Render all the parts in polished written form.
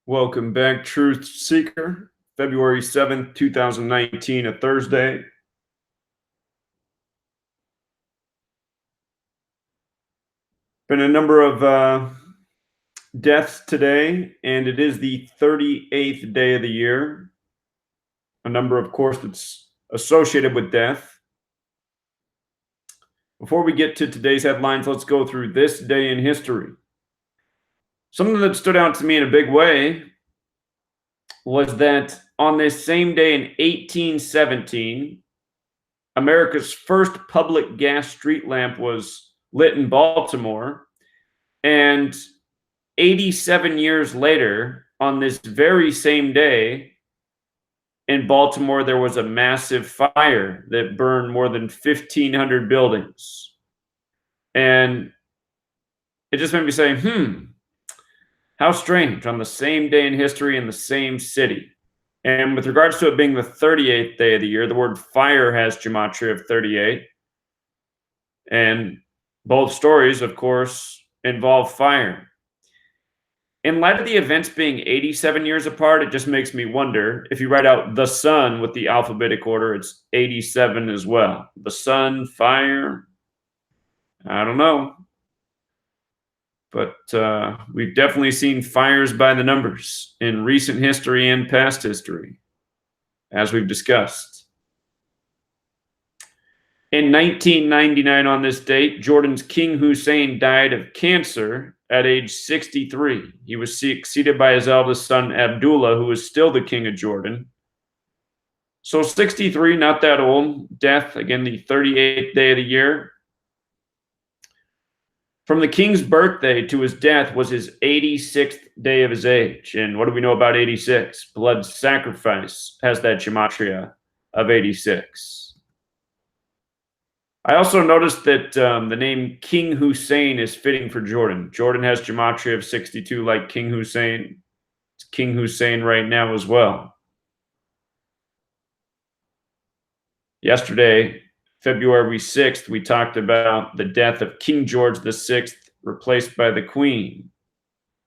Welcome back, Truth Seeker. February 7th, 2019, a Thursday. Been a number of deaths today, and it is the 38th day of the year. A number, of course, that's associated with death. Before we get to today's headlines, let's go through this day in history. Something that stood out to me in a big way was that on this same day in 1817, America's first public gas street lamp was lit in Baltimore. And 87 years later, on this very same day, in Baltimore, there was a massive fire that burned more than 1,500 buildings. And it just made me say, how strange, on the same day in history in the same city. And with regards to it being the 38th day of the year, the word fire has gematria of 38. And both stories, of course, involve fire. In light of the events being 87 years apart, it just makes me wonder, if you write out the sun with the alphabetic order, it's 87 as well. The sun, fire, I don't know. But we've definitely seen fires by the numbers in recent history and past history, as we've discussed. In 1999, on this date, Jordan's King Hussein died of cancer at age 63. He was succeeded by his eldest son, Abdullah, who is still the king of Jordan. So 63, not that old. Death, again, the 38th day of the year. From the king's birthday to his death was his 86th day of his age. And what do we know about 86? Blood sacrifice has that gematria of 86. I also noticed that the name King Hussein is fitting for Jordan. Jordan has gematria of 62 like King Hussein. It's King Hussein right now as well. Yesterday, February 6th, we talked about the death of King George VI, replaced by the Queen,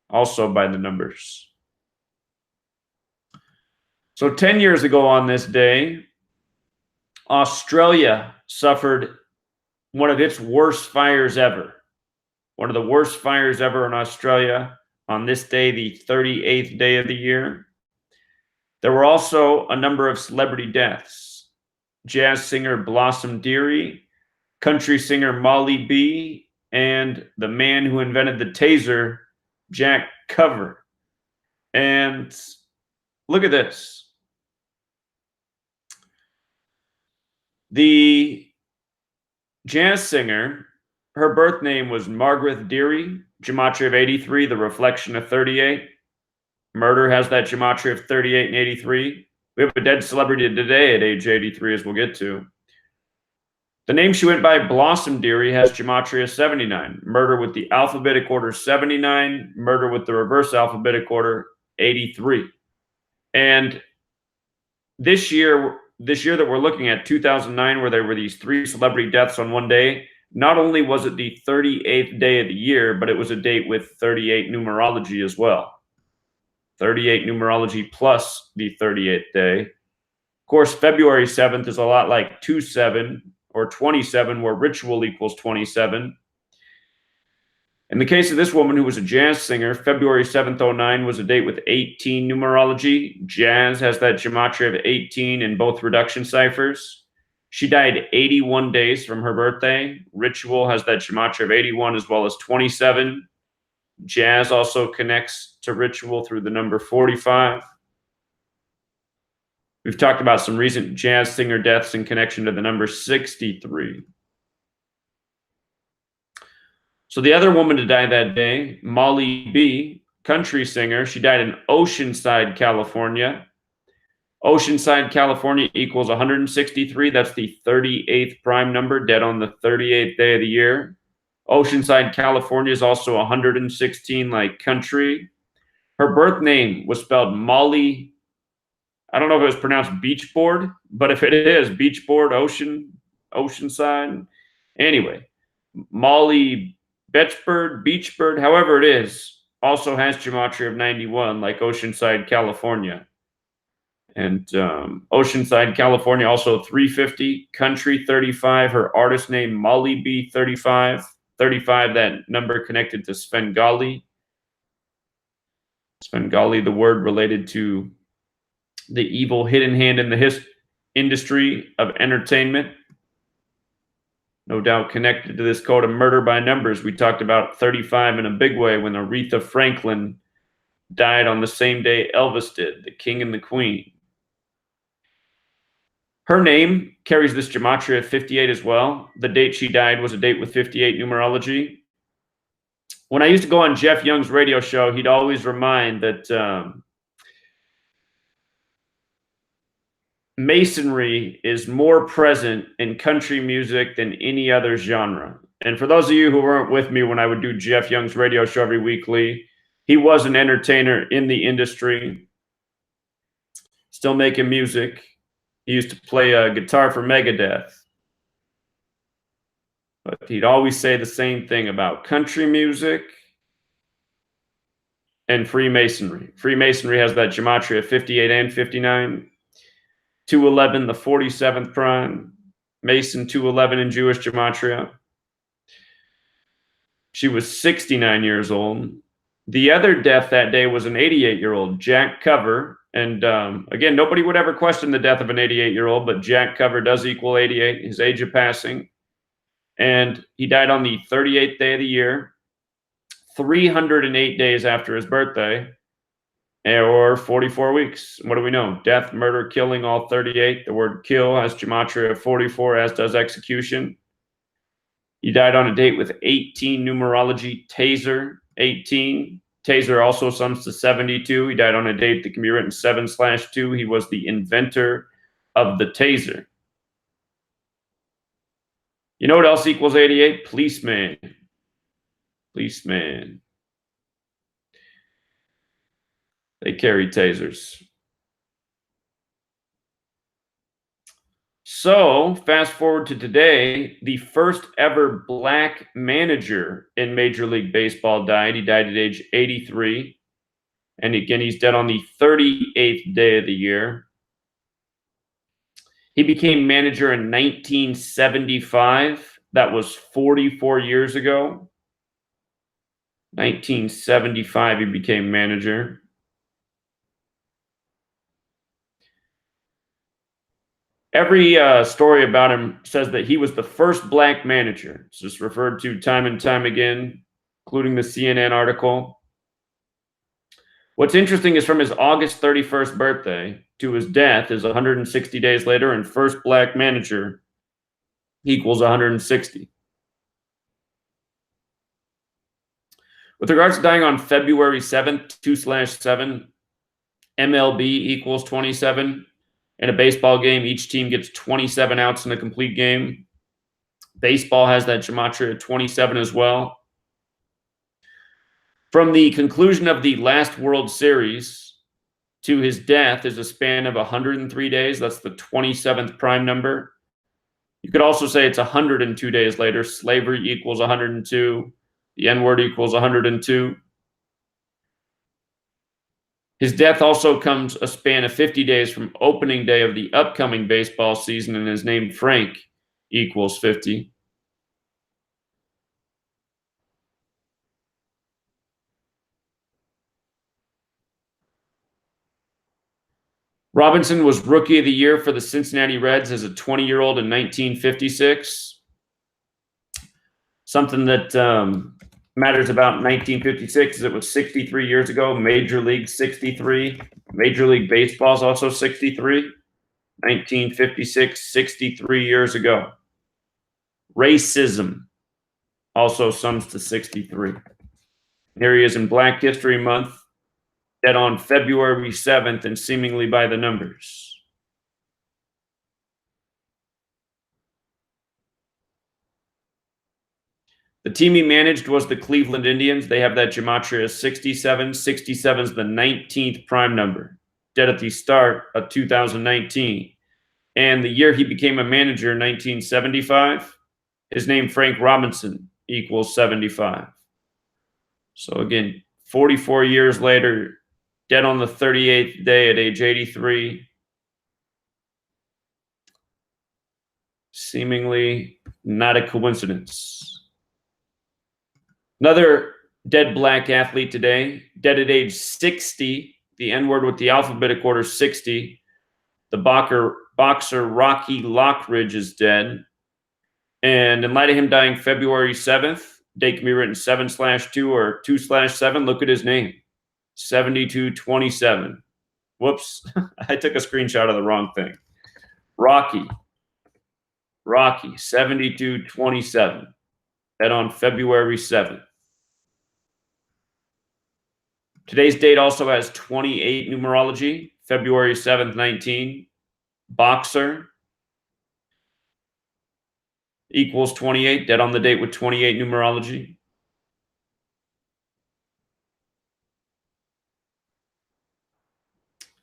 also by the numbers. So 10 years ago on this day, Australia suffered one of its worst fires ever. One of the worst fires ever in Australia on this day, the 38th day of the year. There were also a number of celebrity deaths. Jazz singer Blossom Dearie, country singer Molly B, and the man who invented the taser, Jack Cover. And look at this. The jazz singer, her birth name was Margaret Dearie, gematria of 83, the reflection of 38. Murder has that gematria of 38 and 83. We have a dead celebrity today at age 83, as we'll get to. The name she went by, Blossom Dearie, has gematria 79. Murder with the alphabetic order 79. Murder with the reverse alphabetic order 83. And this year that we're looking at, 2009, where there were these 3 celebrity deaths on one day, not only was it the 38th day of the year, but it was a date with 38 numerology as well. 38 numerology plus the 38th day. Of course, February 7th is a lot like 27 or 27, where ritual equals 27. In the case of this woman who was a jazz singer, February 7th, 09 was a date with 18 numerology. Jazz has that gematria of 18 in both reduction ciphers. She died 81 days from her birthday. Ritual has that gematria of 81 as well as 27. Jazz also connects to ritual through the number 45. We've talked about some recent jazz singer deaths in connection to the number 63. So the other woman to die that day, Molly B, country singer, she died in Oceanside, California. Oceanside, California equals 163. That's the 38th prime number, dead on the 38th day of the year. Oceanside, California is also 116 like country. Her birth name was spelled Molly. I don't know if it was pronounced Beachboard, but if it is, Beachboard, Oceanside. Anyway, Molly Beachbird, however it is, also has Gematria of 91, like Oceanside, California. And Oceanside, California, also 350. Country 35. Her artist name, Molly B 35. 35, that number connected to Svengali. Svengali, the word related to the evil hidden hand in the industry of entertainment. No doubt connected to this code of murder by numbers. We talked about 35 in a big way when Aretha Franklin died on the same day Elvis did, the king and the queen. Her name carries this gematria of 58 as well. The date she died was a date with 58 numerology. When I used to go on Jeff Young's radio show, he'd always remind that Masonry is more present in country music than any other genre. And for those of you who weren't with me when I would do Jeff Young's radio show every weekly, he was an entertainer in the industry, still making music. He used to play guitar for Megadeth. But he'd always say the same thing about country music and Freemasonry. Freemasonry has that gematria of 58 and 59. 211, the 47th prime. Mason 211 in Jewish gematria. She was 69 years old. The other death that day was an 88-year-old, Jack Cover. And again, nobody would ever question the death of an 88-year-old, but Jack Cover does equal 88, his age of passing. And he died on the 38th day of the year, 308 days after his birthday, or 44 weeks. What do we know? Death, murder, killing, all 38. The word kill has gematria of 44, as does execution. He died on a date with 18 numerology, Taser, 18. Taser also sums to 72. He died on a date that can be written 7/2. He was the inventor of the Taser. You know what else equals 88? Policeman. Policeman. They carry tasers. So, fast forward to today, the first ever black manager in Major League Baseball died. He died at age 83. And again, he's dead on the 38th day of the year. He became manager in 1975. That was 44 years ago. 1975, he became manager. Every story about him says that he was the first black manager. It's just referred to time and time again, including the CNN article. What's interesting is from his August 31st birthday to his death is 160 days later, and first black manager equals 160. With regards to dying on February 7th, 2/7, MLB equals 27. In a baseball game, each team gets 27 outs in a complete game. Baseball has that gematria of 27 as well. From the conclusion of the last World Series to his death is a span of 103 days. That's the 27th prime number. You could also say it's 102 days later. Slavery equals 102. The N-word equals 102. His death also comes a span of 50 days from opening day of the upcoming baseball season, and his name, Frank, equals 50. Robinson was Rookie of the Year for the Cincinnati Reds as a 20-year-old in 1956. Something that matters about 1956 is it was 63 years ago. Major League 63. Major League Baseball is also 63. 1956, 63 years ago. Racism also sums to 63. Here he is in Black History Month, dead on February 7th, and seemingly by the numbers. The team he managed was the Cleveland Indians. They have that gematria 67. 67 is the 19th prime number, dead at the start of 2019. And the year he became a manager, 1975, his name, Frank Robinson, equals 75. So again, 44 years later, dead on the 38th day at age 83. Seemingly not a coincidence. Another dead black athlete today, dead at age 60, the N-word with the alphabetic order 60. The boxer Rocky Lockridge is dead. And in light of him dying February 7th, date can be written 7/2 or 2/7. Look at his name, 7227. Whoops, I took a screenshot of the wrong thing. Rocky, 7227. Dead on February 7th. Today's date also has 28 numerology. February 7th, 19. Boxer equals 28. Dead on the date with 28 numerology.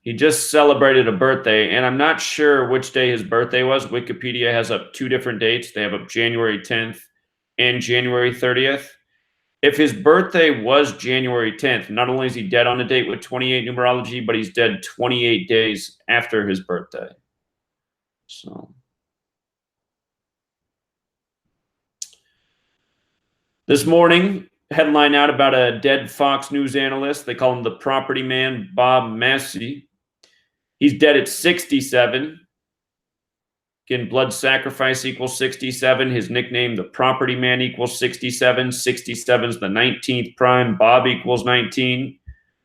He just celebrated a birthday, and I'm not sure which day his birthday was. Wikipedia has up two different dates. They have up January 10th and January 30th. If his birthday was January 10th, not only is he dead on a date with 28 numerology, but he's dead 28 days after his birthday. So this morning, headline out about a dead Fox News analyst. They call him the property man, Bob Massey. He's dead at 67. Again, blood sacrifice equals 67. His nickname, the property man, equals 67. 67 is the 19th prime. Bob equals 19.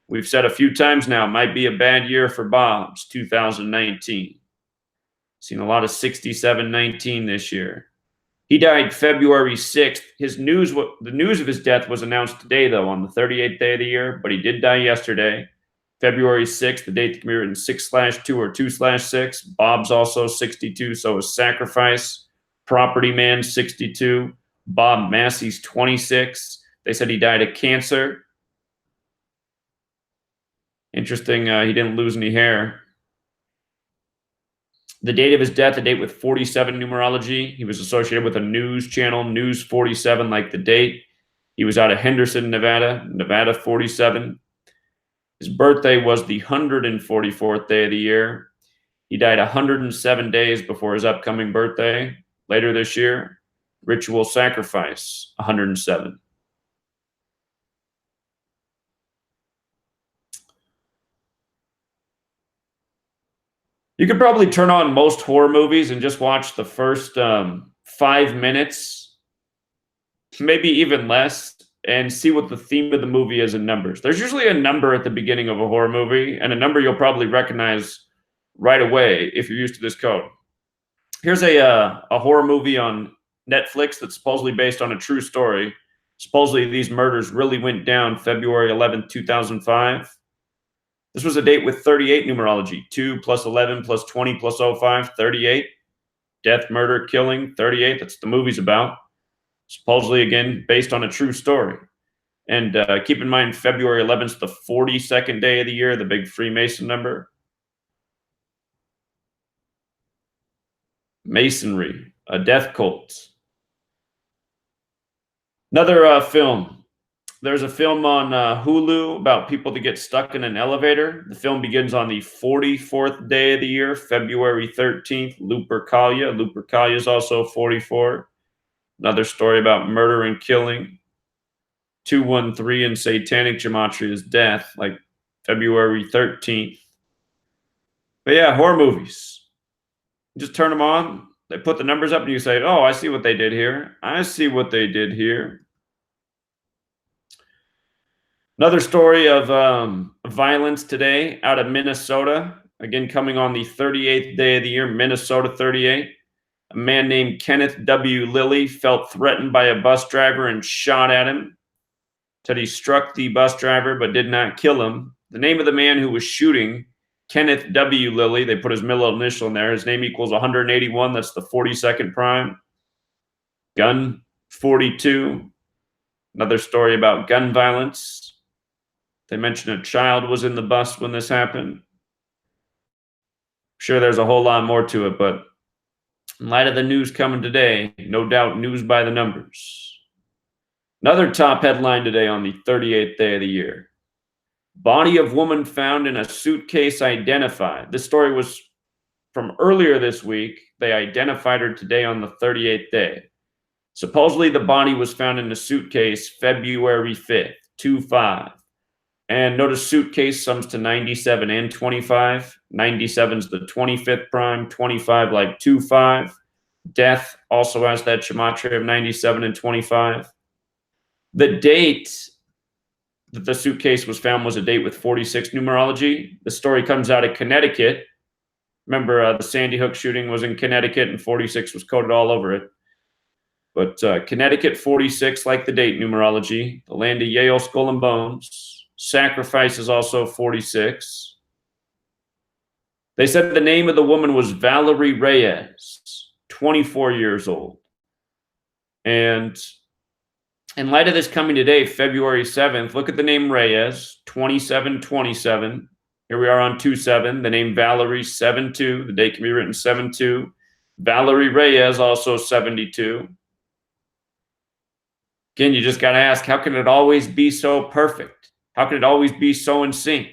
We've said a few times now, it might be a bad year for Bob's 2019. Seen a lot of 67-19 this year. He died February 6th. The news of his death was announced today, though, on the 38th day of the year, but he did die yesterday. February 6th, the date can be written 6/2 or 2/6. Bob's also 62, so is Sacrifice. Property Man, 62. Bob Massey's 26. They said he died of cancer. Interesting, he didn't lose any hair. The date of his death, a date with 47 numerology. He was associated with a news channel, News 47, like the date. He was out of Henderson, Nevada 47. His birthday was the 144th day of the year. He died 107 days before his upcoming birthday later this year. Ritual sacrifice, 107. You could probably turn on most horror movies and just watch the first 5 minutes, maybe even less, and see what the theme of the movie is in numbers. There's usually a number at the beginning of a horror movie, and a number you'll probably recognize right away if you're used to this code. Here's a horror movie on Netflix that's supposedly based on a true story. Supposedly these murders really went down February 11th, 2005. This was a date with 38 numerology. 2 plus 11 plus 20 plus 05, 38. Death, murder, killing, 38. That's what the movie's about. Supposedly, again, based on a true story. And keep in mind, February 11th is the 42nd day of the year, the big Freemason number. Masonry, a death cult. Another film. There's a film on Hulu about people that get stuck in an elevator. The film begins on the 44th day of the year, February 13th, Lupercalia. Lupercalia is also 44. Another story about murder and killing. 213 in Satanic Gematria is death, like February 13th. But yeah, horror movies. You just turn them on. They put the numbers up and you say, oh, I see what they did here. I see what they did here. Another story of violence today out of Minnesota. Again, coming on the 38th day of the year, Minnesota 38. A man named Kenneth W. Lilly felt threatened by a bus driver and shot at him. Said he struck the bus driver but did not kill him. The name of the man who was shooting, Kenneth W. Lilly, they put his middle initial in there. His name equals 181. That's the 42nd prime. Gun 42. Another story about gun violence. They mentioned a child was in the bus when this happened. I'm sure there's a whole lot more to it, but in light of the news coming today, no doubt news by the numbers. Another top headline today on the 38th day of the year. Body of woman found in a suitcase identified. This story was from earlier this week. They identified her today on the 38th day. Supposedly the body was found in a suitcase February 5th, 2-5. And notice suitcase sums to 97 and 25. 97 is the 25th prime, 25 like 2-5. Death also has that gematria of 97 and 25. The date that the suitcase was found was a date with 46 numerology. The story comes out of Connecticut. Remember, the Sandy Hook shooting was in Connecticut and 46 was coded all over it. But Connecticut 46, like the date numerology, the land of Yale skull and bones. Sacrifice is also 46. They said the name of the woman was Valerie Reyes, 24 years old. And in light of this coming today, February 7th, look at the name Reyes, 2727. Here we are on 2-7. The name Valerie, 7-2. The date can be written 7-2. Valerie Reyes, also 72. Again, you just got to ask, how can it always be so perfect? How can it always be so in sync?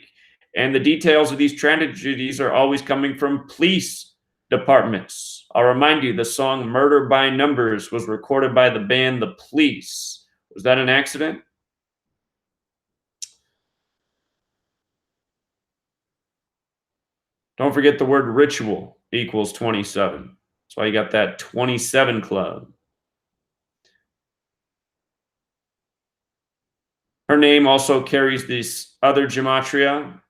And the details of these tragedies are always coming from police departments. I'll remind you, the song Murder by Numbers was recorded by the band The Police. Was that an accident? Don't forget the word ritual equals 27. That's why you got that 27 club. Her name also carries this other gematria.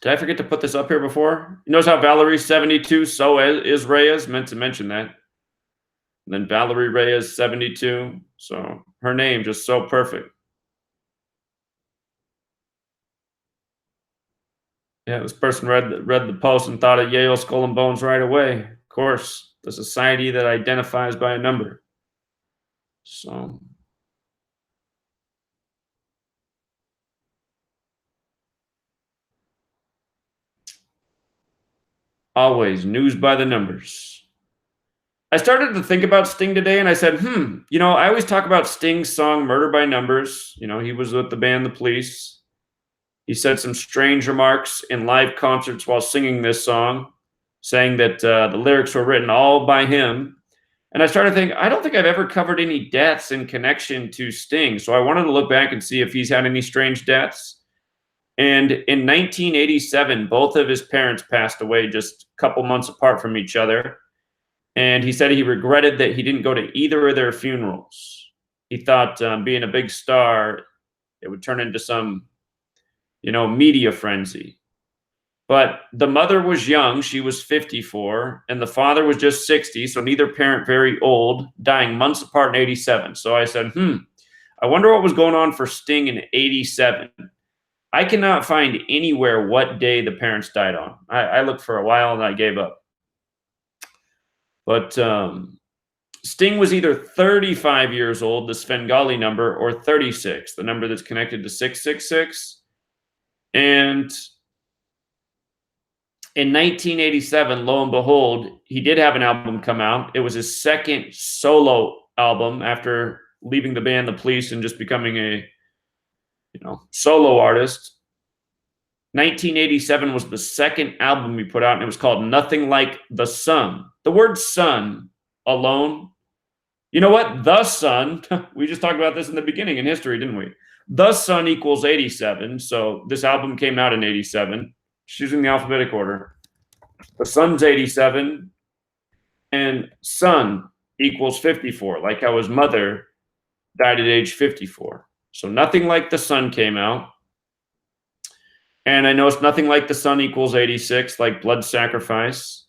Did I forget to put this up here before? You notice how Valerie's 72, so is Reyes. Meant to mention that. And then Valerie Reyes, 72. So her name just so perfect. Yeah, this person read the post and thought of Yale skull and bones right away. Of course, the society that identifies by a number. So always news by the numbers. I started to think about Sting today and I said, I always talk about Sting's song Murder by Numbers. He was with the band The Police. He said some strange remarks in live concerts while singing this song, saying that the lyrics were written all by him. And I started thinking, I don't think I've ever covered any deaths in connection to Sting. So I wanted to look back and see if he's had any strange deaths. And in 1987, both of his parents passed away just a couple months apart from each other. And he said he regretted that he didn't go to either of their funerals. He thought being a big star, it would turn into some, media frenzy. But the mother was young. She was 54. And the father was just 60. So neither parent very old, dying months apart in 87. So I said, I wonder what was going on for Sting in 87. I cannot find anywhere what day the parents died on. I looked for a while and I gave up. But Sting was either 35 years old, the Svengali number, or 36, the number that's connected to 666. And in 1987, lo and behold, he did have an album come out. It was his second solo album after leaving the band The Police and just becoming a solo artist. 1987 was the second album he put out, and it was called Nothing Like the Sun. The word sun alone, you know what? The sun, we just talked about this in the beginning in history, didn't we? The sun equals 87. So this album came out in 87, choosing the alphabetic order. The sun's 87, and sun equals 54, like how his mother died at age 54. So Nothing Like the Sun came out. And I noticed Nothing Like the Sun equals 86, like Blood Sacrifice.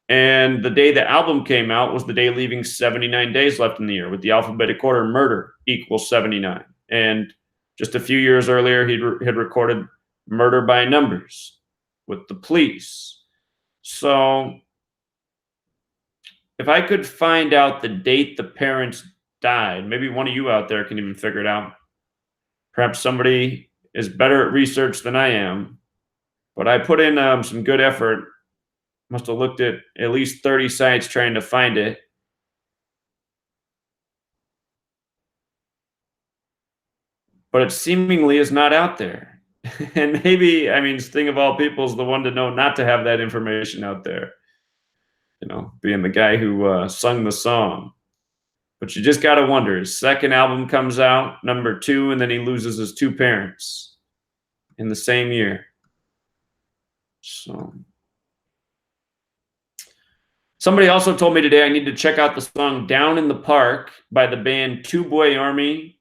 And the day the album came out was the day leaving 79 days left in the year, with the alphabetic order Murder equals 79. And just a few years earlier, he had recorded Murder by Numbers with The Police. So if I could find out the date the parents died, maybe one of you out there can even figure it out. Perhaps somebody is better at research than I am, but I put in some good effort. Must have looked at least 30 sites trying to find it. but it seemingly is not out there. And maybe, I mean, Sting of all people is the one to know not to have that information out there. You know, being the guy who sung the song. But you just got to wonder, his second album comes out, number 2, and then he loses his 2 parents in the same year. So somebody also told me today I need to check out the song Down in the Park by the band Two Boy Army.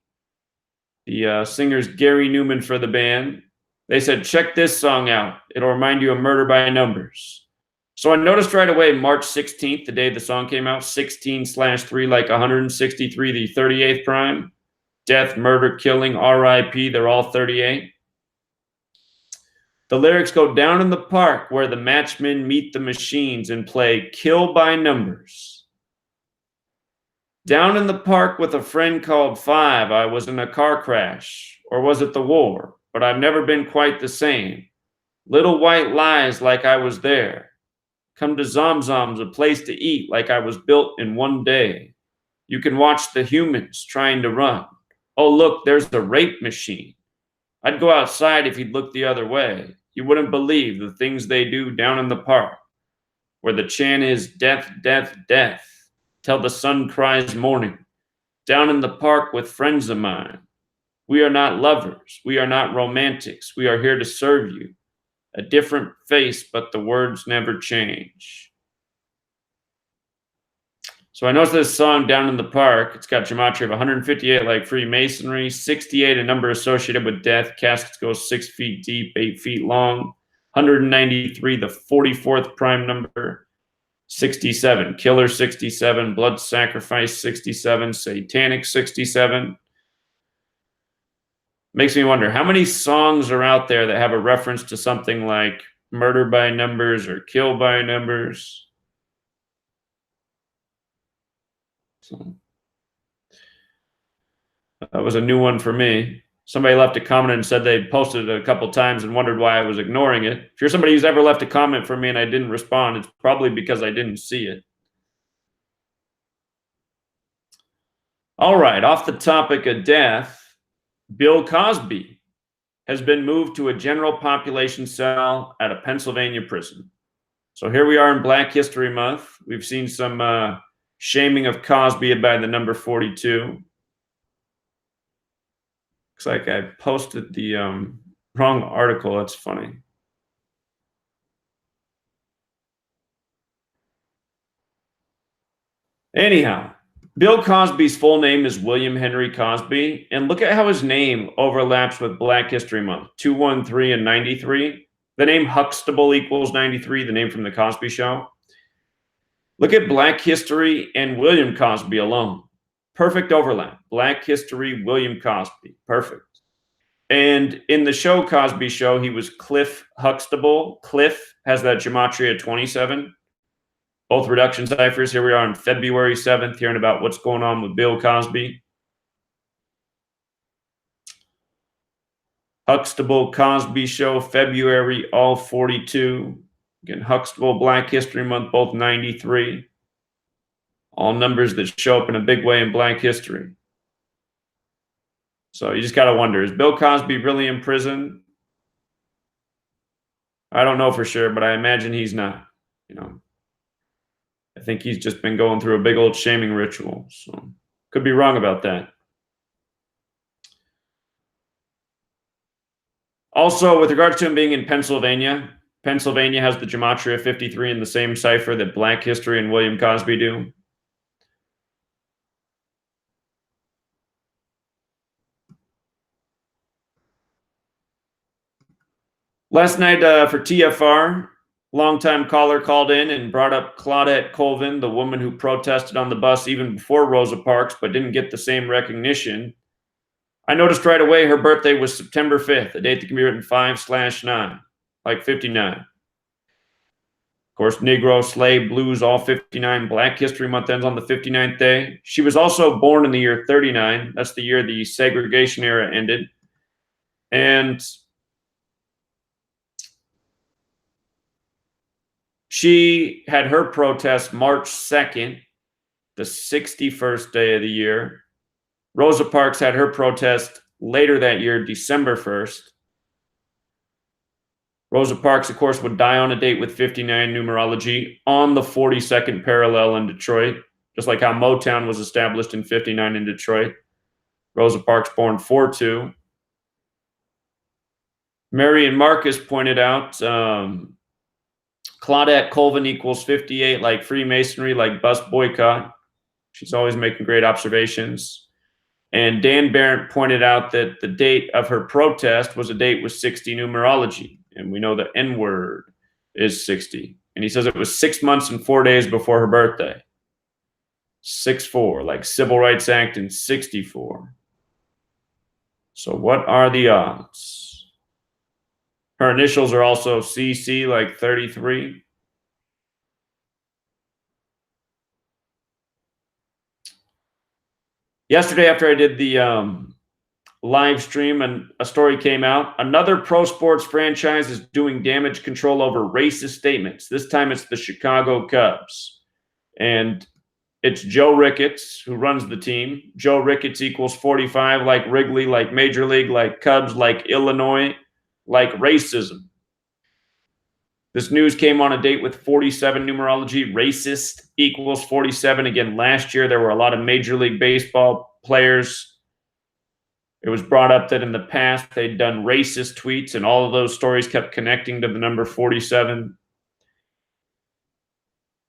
The singer's Gary Newman for the band. They said, check this song out. It'll remind you of Murder by Numbers. So I noticed right away, March 16th, the day the song came out, 16/3, like 163, the 38th prime. Death, murder, killing, RIP, they're all 38. The lyrics go down in the park where the matchmen meet the machines and play Kill by Numbers. Down in the park with a friend called Five, I was in a car crash, or was it the war? But I've never been quite the same. Little white lies like I was there. Come to Zomzom's, a place to eat like I was built in one day. You can watch the humans trying to run. Oh, look, there's the rape machine. I'd go outside if you'd look the other way. You wouldn't believe the things they do down in the park, where the chant is death, death, death, till the sun cries morning. Down in the park with friends of mine. We are not lovers. We are not romantics. We are here to serve you. A different face, but the words never change. So I noticed this song Down in the Park. It's got gematria of 158 like Freemasonry, 68 a number associated with death. Caskets go 6 feet deep, 8 feet long. 193, the 44th prime number. 67, killer 67, blood sacrifice 67, satanic 67. Makes me wonder, how many songs are out there that have a reference to something like murder by numbers or kill by numbers? So that was a new one for me. Somebody left a comment and said they posted it a couple times and wondered why I was ignoring it. If you're somebody who's ever left a comment for me and I didn't respond, it's probably because I didn't see it. All right, off the topic of death, Bill Cosby has been moved to a general population cell at a Pennsylvania prison. So here we are in Black History Month. We've seen some shaming of Cosby by the number 42. Looks like I posted the wrong article. That's funny. Anyhow, Bill Cosby's full name is William Henry Cosby, and look at how his name overlaps with Black History Month, 213 and 93. The name Huxtable equals 93, the name from the Cosby Show. Look at Black History and William Cosby alone. Perfect overlap. Black History, William Cosby. Perfect. And in the show Cosby Show, he was Cliff Huxtable. Cliff has that gematria 27. Both reduction ciphers. Here we are on February 7th, hearing about what's going on with Bill Cosby. Huxtable, Cosby Show, February, all 42. Again, Huxtable, Black History Month, both 93. All numbers that show up in a big way in Black history. So you just got to wonder, is Bill Cosby really in prison? I don't know for sure, but I imagine he's not. You know, I think he's just been going through a big old shaming ritual. So could be wrong about that. Also, with regards to him being in Pennsylvania, Pennsylvania has the gematria 53 in the same cipher that Black History and William Cosby do. Last night for TFR, longtime caller called in and brought up Claudette Colvin, the woman who protested on the bus even before Rosa Parks but didn't get the same recognition. I noticed right away her birthday was September 5th, a date that can be written 5/9, like 59. Of course, Negro, Slave, Blues, all 59. Black History Month ends on the 59th day. She was also born in the year 39. That's the year the segregation era ended. And she had her protest March 2nd, the 61st day of the year. Rosa Parks had her protest later that year, December 1st. Rosa Parks, of course, would die on a date with 59 numerology on the 42nd parallel in Detroit, just like how Motown was established in 59 in Detroit. Rosa Parks born 4-2. Mary and Marcus pointed out Claudette Colvin equals 58, like Freemasonry, like bus boycott. She's always making great observations. And Dan Behrendt pointed out that the date of her protest was a date with 60 numerology. And we know the N word is 60. And he says it was 6 months and 4 days before her birthday. 6-4, like Civil Rights Act in 64. So what are the odds? Her initials are also CC, like 33. Yesterday, after I did the live stream, and a story came out. Another pro sports franchise is doing damage control over racist statements. This time it's the Chicago Cubs. And it's Joe Ricketts who runs the team. Joe Ricketts equals 45, like Wrigley, like Major League, like Cubs, like Illinois, like racism. This news came on a date with 47 numerology. Racist equals 47. Again, last year there were a lot of Major League Baseball players. It was brought up that in the past they'd done racist tweets, and all of those stories kept connecting to the number 47.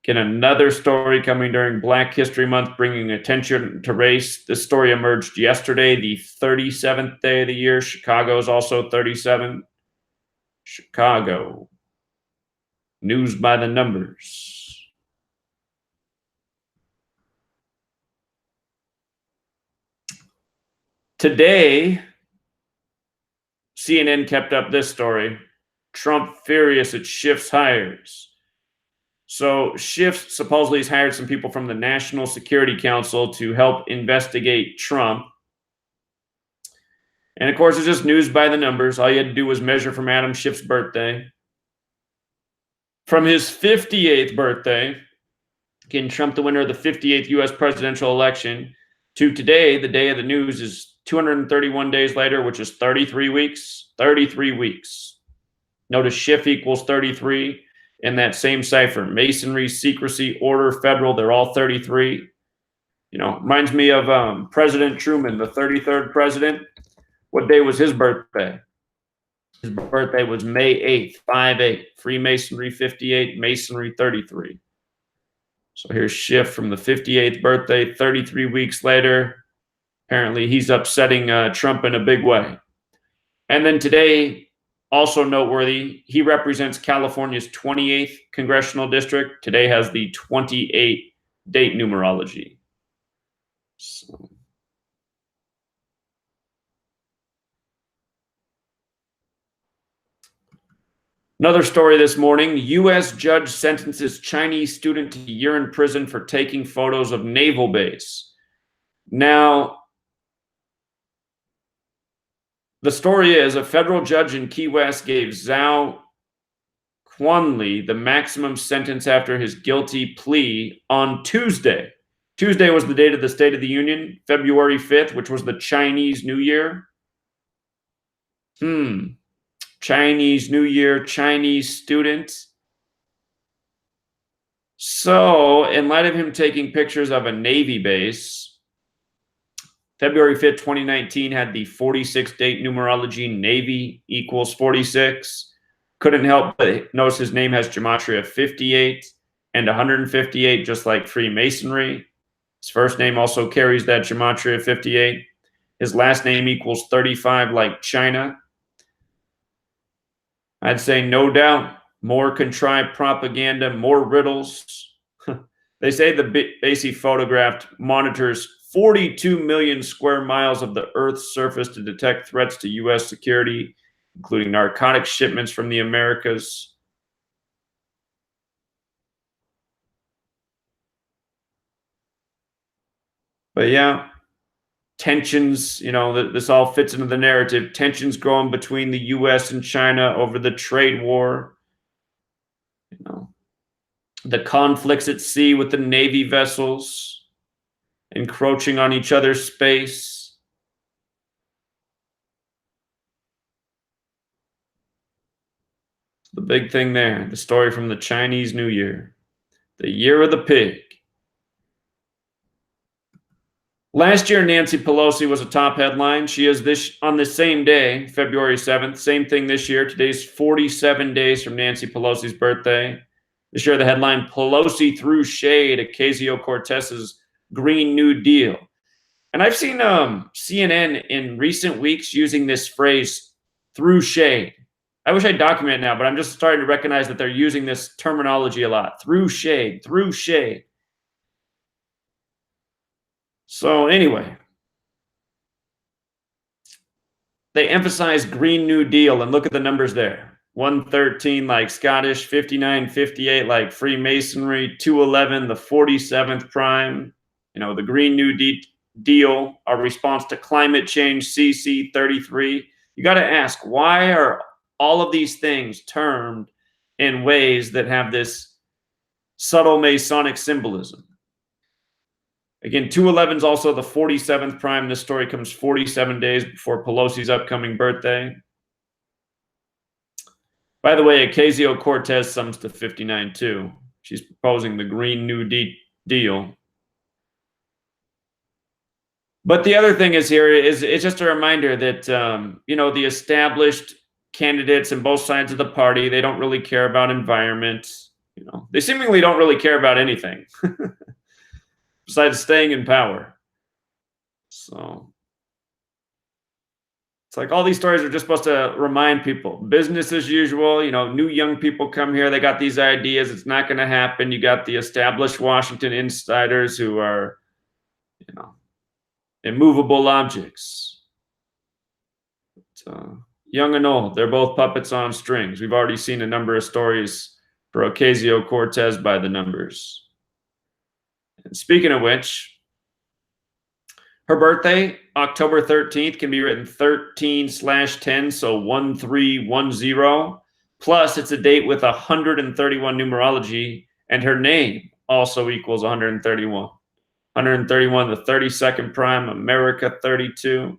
Again, another story coming during Black History Month, bringing attention to race. This story emerged yesterday, the 37th day of the year. Chicago is also 37. Chicago. News by the numbers. Today, CNN kept up this story. Trump furious at Schiff's hires. So Schiff supposedly has hired some people from the National Security Council to help investigate Trump. And of course, it's just news by the numbers. All you had to do was measure from Adam Schiff's birthday. From his 58th birthday, again, Trump the winner of the 58th U.S. presidential election, to today, the day of the news, is 231 days later, which is 33 weeks. 33 weeks. Notice Schiff equals 33 in that same cipher. Masonry, secrecy, order, federal, they're all 33. You know, reminds me of President Truman, the 33rd president. What day was his birthday? His birthday was May 8th, 5-8. Freemasonry 58, Masonry 33. So here's Schiff from the 58th birthday, 33 weeks later. Apparently he's upsetting Trump in a big way. And then today, also noteworthy, he represents California's 28th congressional district. Today has the 28 date numerology. So. Another story this morning, U.S. judge sentences Chinese student to a year in prison for taking photos of naval base. Now, the story is a federal judge in Key West gave Zhao Quanli the maximum sentence after his guilty plea on Tuesday. Tuesday was the date of the State of the Union, February 5th, which was the Chinese New Year. Chinese New Year, Chinese students. So, in light of him taking pictures of a Navy base, February 5th, 2019 had the 46 date numerology. Navy equals 46. Couldn't help but notice his name has Gematria 58 and 158, just like Freemasonry. His first name also carries that Gematria 58. His last name equals 35, like China. I'd say no doubt more contrived propaganda, more riddles. They say the base he photographed monitors 42 million square miles of the Earth's surface to detect threats to U.S. security, including narcotic shipments from the Americas. But yeah, tensions, you know, this all fits into the narrative. Tensions growing between the U.S. and China over the trade war. You know, the conflicts at sea with the Navy vessels encroaching on each other's space. The big thing there, the story from the Chinese New Year, the year of the pig. Last year, Nancy Pelosi was a top headline. She is this on the same day, February 7th. Same thing this year. Today's 47 days from Nancy Pelosi's birthday. This year, the headline, Pelosi threw shade at Ocasio-Cortez's Green New Deal. And I've seen CNN in recent weeks using this phrase, threw shade. I wish I'd document it now, but I'm just starting to recognize that they're using this terminology a lot. Threw shade, threw shade. So anyway, they emphasize Green New Deal, and look at the numbers there. 113 like Scottish, 5958 like Freemasonry, 211 the 47th prime. You know, the Green New Deal, our response to climate change, CC 33. You got to ask, why are all of these things termed in ways that have this subtle Masonic symbolism? Again, 211 is also the 47th prime. This story comes 47 days before Pelosi's upcoming birthday. By the way, Ocasio-Cortez sums to 59 too. She's proposing the Green New Deal. But the other thing is here is it's just a reminder that, you know, the established candidates in both sides of the party, they don't really care about environment. You know, they seemingly don't really care about anything besides staying in power. So it's like all these stories are just supposed to remind people, business as usual. You know, new young people come here, they got these ideas, it's not going to happen. You got the established Washington insiders who are, you know, immovable objects. But, young and old, they're both puppets on strings. We've already seen a number of stories for Ocasio-Cortez by the numbers. And speaking of which, her birthday, October 13th, can be written 13/10, so 1310. Plus, it's a date with 131 numerology, and her name also equals 131. 131, the 32nd prime, America 32.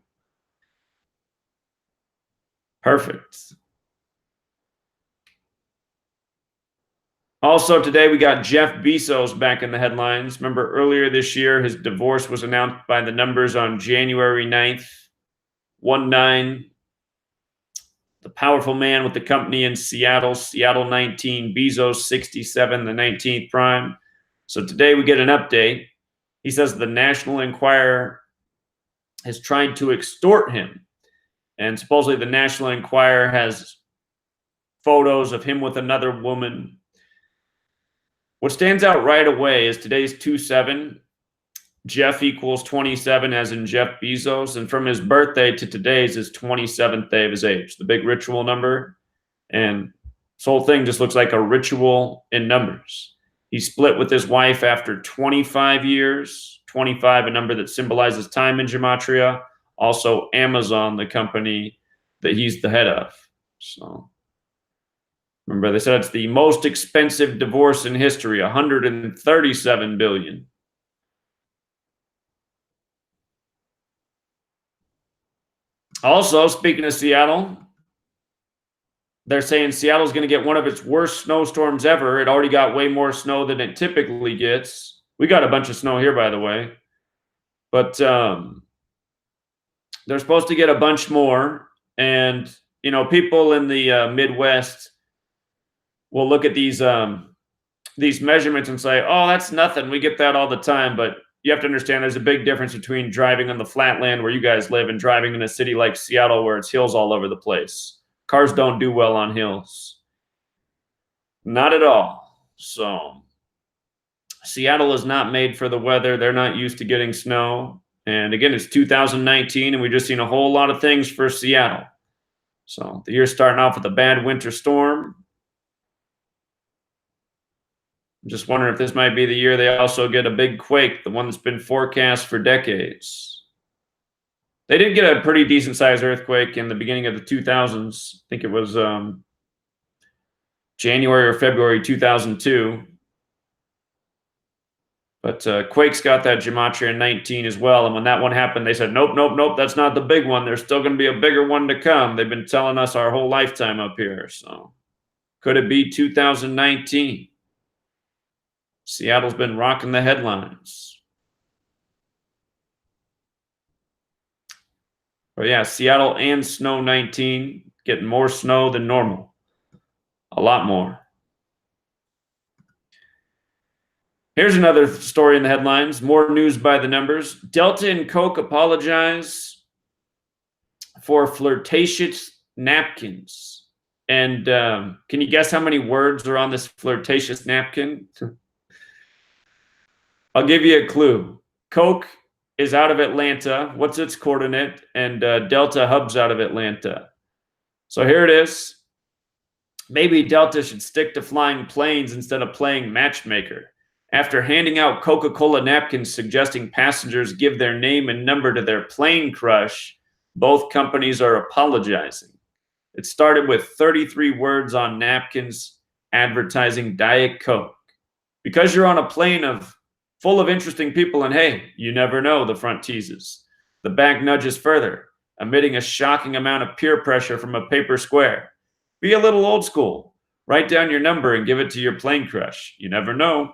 Perfect. Also today, we got Jeff Bezos back in the headlines. Remember earlier this year, his divorce was announced by the numbers on January 9th, 19. The powerful man with the company in Seattle, Seattle 19, Bezos 67, the 19th prime. So today we get an update. He says the National Enquirer has tried to extort him. And supposedly the National Enquirer has photos of him with another woman. What stands out right away is today's 27. Jeff equals 27, as in Jeff Bezos. And from his birthday to today's is 27th day of his age, the big ritual number. And this whole thing just looks like a ritual in numbers. He split with his wife after 25 years. 25, a number that symbolizes time in Gematria. Also Amazon, the company that he's the head of. So remember, they said it's the most expensive divorce in history, $137 billion. Also, speaking of Seattle, they're saying Seattle's going to get one of its worst snowstorms ever. It already got way more snow than it typically gets. We got a bunch of snow here, by the way. But they're supposed to get a bunch more. And, you know, people in the Midwest will look at these measurements and say, oh, that's nothing. We get that all the time. But you have to understand there's a big difference between driving on the flatland where you guys live and driving in a city like Seattle where it's hills all over the place. Cars don't do well on hills. Not at all. So Seattle is not made for the weather. They're not used to getting snow. And again, it's 2019, and we've just seen a whole lot of things for Seattle. So the year's starting off with a bad winter storm. I'm just wondering if this might be the year they also get a big quake, the one that's been forecast for decades. They did get a pretty decent-sized earthquake in the beginning of the 2000s. I think it was January or February 2002. But Quake's got that Gematria 19 as well. And when that one happened, they said, nope, nope, nope, that's not the big one. There's still going to be a bigger one to come. They've been telling us our whole lifetime up here. So Could it be 2019? Seattle's been rocking the headlines. But yeah, Seattle and snow 19, getting more snow than normal. A lot more. Here's another story in the headlines. More news by the numbers. Delta and Coke apologize for flirtatious napkins. And can you guess how many words are on this flirtatious napkin? I'll give you a clue. Coke is out of Atlanta. What's its coordinate? And Delta hubs out of Atlanta. So here it is. Maybe Delta should stick to flying planes instead of playing matchmaker. After handing out Coca-Cola napkins suggesting passengers give their name and number to their plane crush, both companies are apologizing. It started with 33 words on napkins advertising Diet Coke. Because you're on a plane full of interesting people, and hey, you never know, the front teases. The back nudges further, emitting a shocking amount of peer pressure from a paper square. Be a little old school. Write down your number and give it to your plane crush. You never know.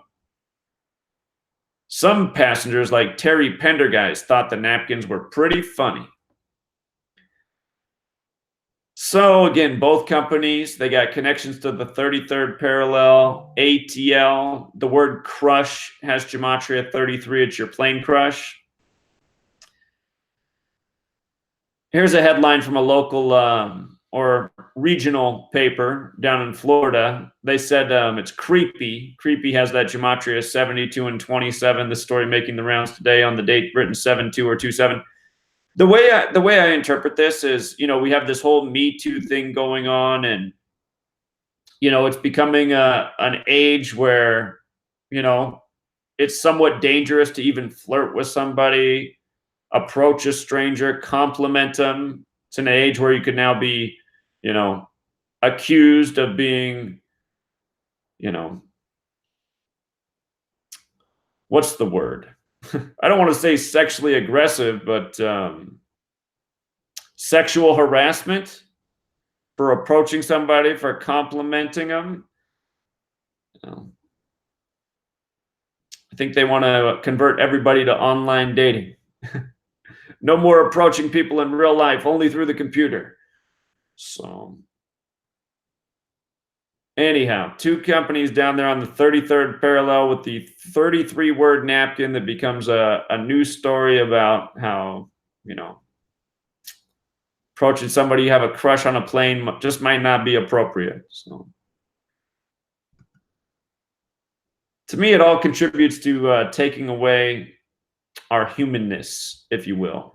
Some passengers, like Terry Pendergeist, thought the napkins were pretty funny. So again, both companies, they got connections to the 33rd parallel, ATL. The word crush has Gematria 33. It's your plane crush. Here's a headline from a local or regional paper down in Florida. They said it's creepy. Creepy has that Gematria 72 and 27. The story making the rounds today on the date written 7/2 or 2/7. The way I interpret this is, we have this whole Me Too thing going on, and it's becoming an age where it's somewhat dangerous to even flirt with somebody, approach a stranger, compliment them. It's an age where you could now be accused of being, what's the word? I don't want to say sexually aggressive, but sexual harassment for approaching somebody, for complimenting them. I think they want to convert everybody to online dating. No more approaching people in real life, only through the computer. So anyhow, two companies down there on the 33rd parallel with the 33-word napkin that becomes a news story about how, approaching somebody you have a crush on a plane just might not be appropriate. So to me, it all contributes to taking away our humanness, if you will.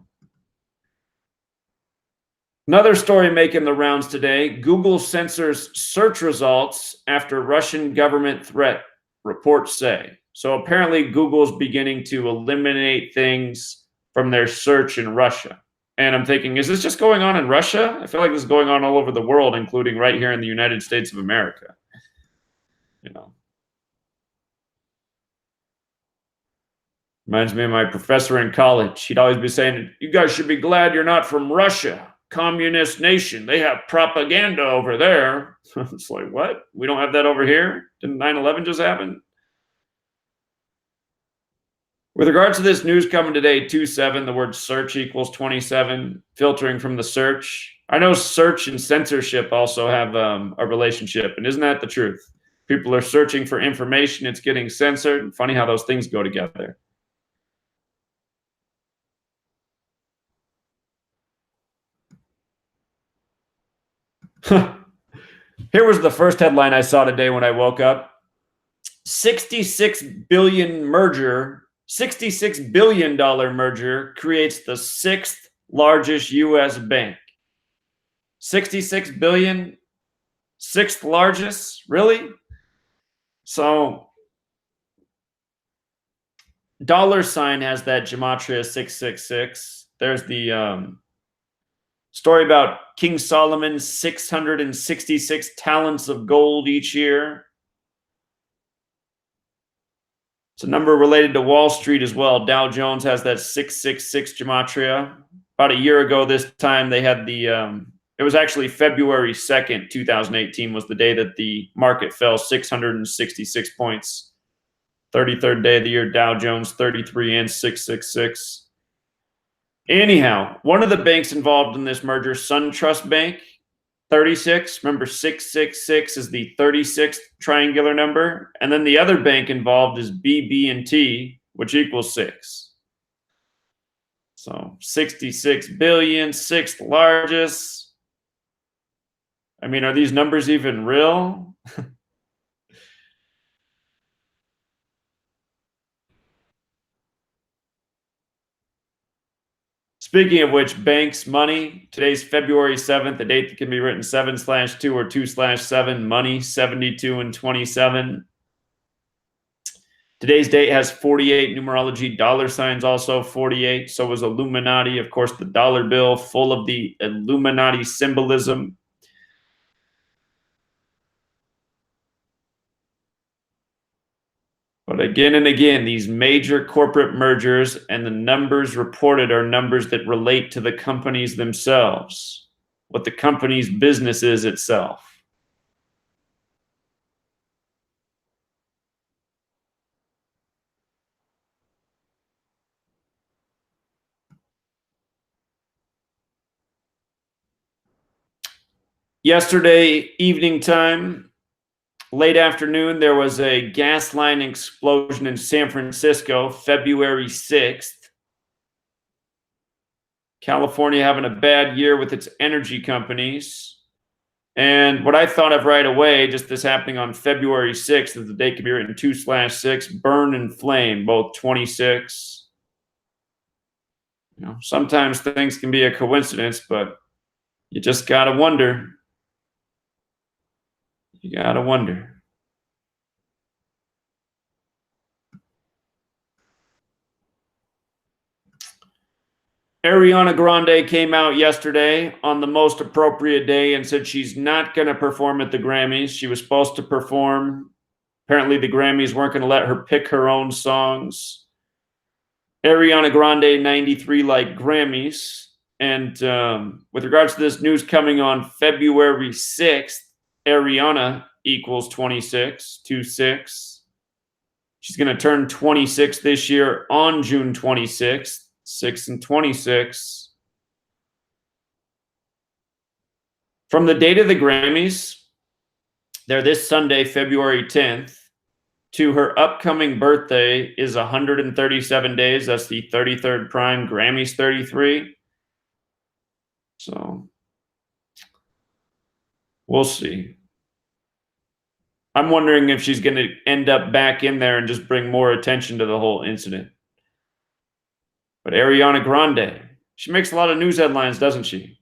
Another story making the rounds today. Google censors search results after Russian government threat, reports say. So apparently Google's beginning to eliminate things from their search in Russia. And I'm thinking, is this just going on in Russia? I feel like this is going on all over the world, including right here in the United States of America. Reminds me of my professor in college. He'd always be saying, you guys should be glad you're not from Russia. Communist nation. They have propaganda over there. It's like, what? We don't have that over here? Didn't 9/11 just happen? With regards to this news coming today, 2/7, the word search equals 27, filtering from the search. I know search and censorship also have a relationship, and isn't that the truth? People are searching for information, it's getting censored. Funny how those things go together. Here was the first headline I saw today when I woke up. $66 billion merger creates the sixth largest U.S. bank. 66 billion, sixth largest, really? So $sign has that Gematria 666. There's the story about King Solomon's 666 talents of gold each year. It's a number related to Wall Street as well. Dow Jones has that 666 Gematria. About a year ago this time, they had the It was actually February 2nd, 2018 was the day that the market fell 666 points. 33rd day of the year, Dow Jones 33 and 666. Anyhow, one of the banks involved in this merger, SunTrust Bank, 36. Remember, 666 is the 36th triangular number. And then the other bank involved is BB&T, which equals 6. So 66 billion, sixth largest. I mean, are these numbers even real? Speaking of which, banks, money, today's February 7th, the date that can be written 7/2 or 2/7, money, 72 and 27. Today's date has 48 numerology, dollar signs also 48. So was Illuminati, of course, the dollar bill full of the Illuminati symbolism. But again and again, these major corporate mergers and the numbers reported are numbers that relate to the companies themselves, what the company's business is itself. Yesterday evening time, late afternoon, there was a gas line explosion in San Francisco, February 6th. California having a bad year with its energy companies. And what I thought of right away, just this happening on February 6th, that the date could be written 2/6, burn and flame, both 26. You know, sometimes things can be a coincidence, but you just gotta wonder. You gotta wonder. Ariana Grande came out yesterday on the most appropriate day and said she's not going to perform at the Grammys. She was supposed to perform. Apparently, the Grammys weren't going to let her pick her own songs. Ariana Grande 93 like Grammys. And with regards to this news coming on February 6th, Ariana equals 26, 26. She's going to turn 26 this year on June 26th. 6 and 26. From the date of the Grammys, they're this Sunday, February 10th, to her upcoming birthday is 137 days. That's the 33rd prime, Grammys 33. So we'll see. I'm wondering if she's going to end up back in there and just bring more attention to the whole incident. But Ariana Grande, she makes a lot of news headlines, doesn't she?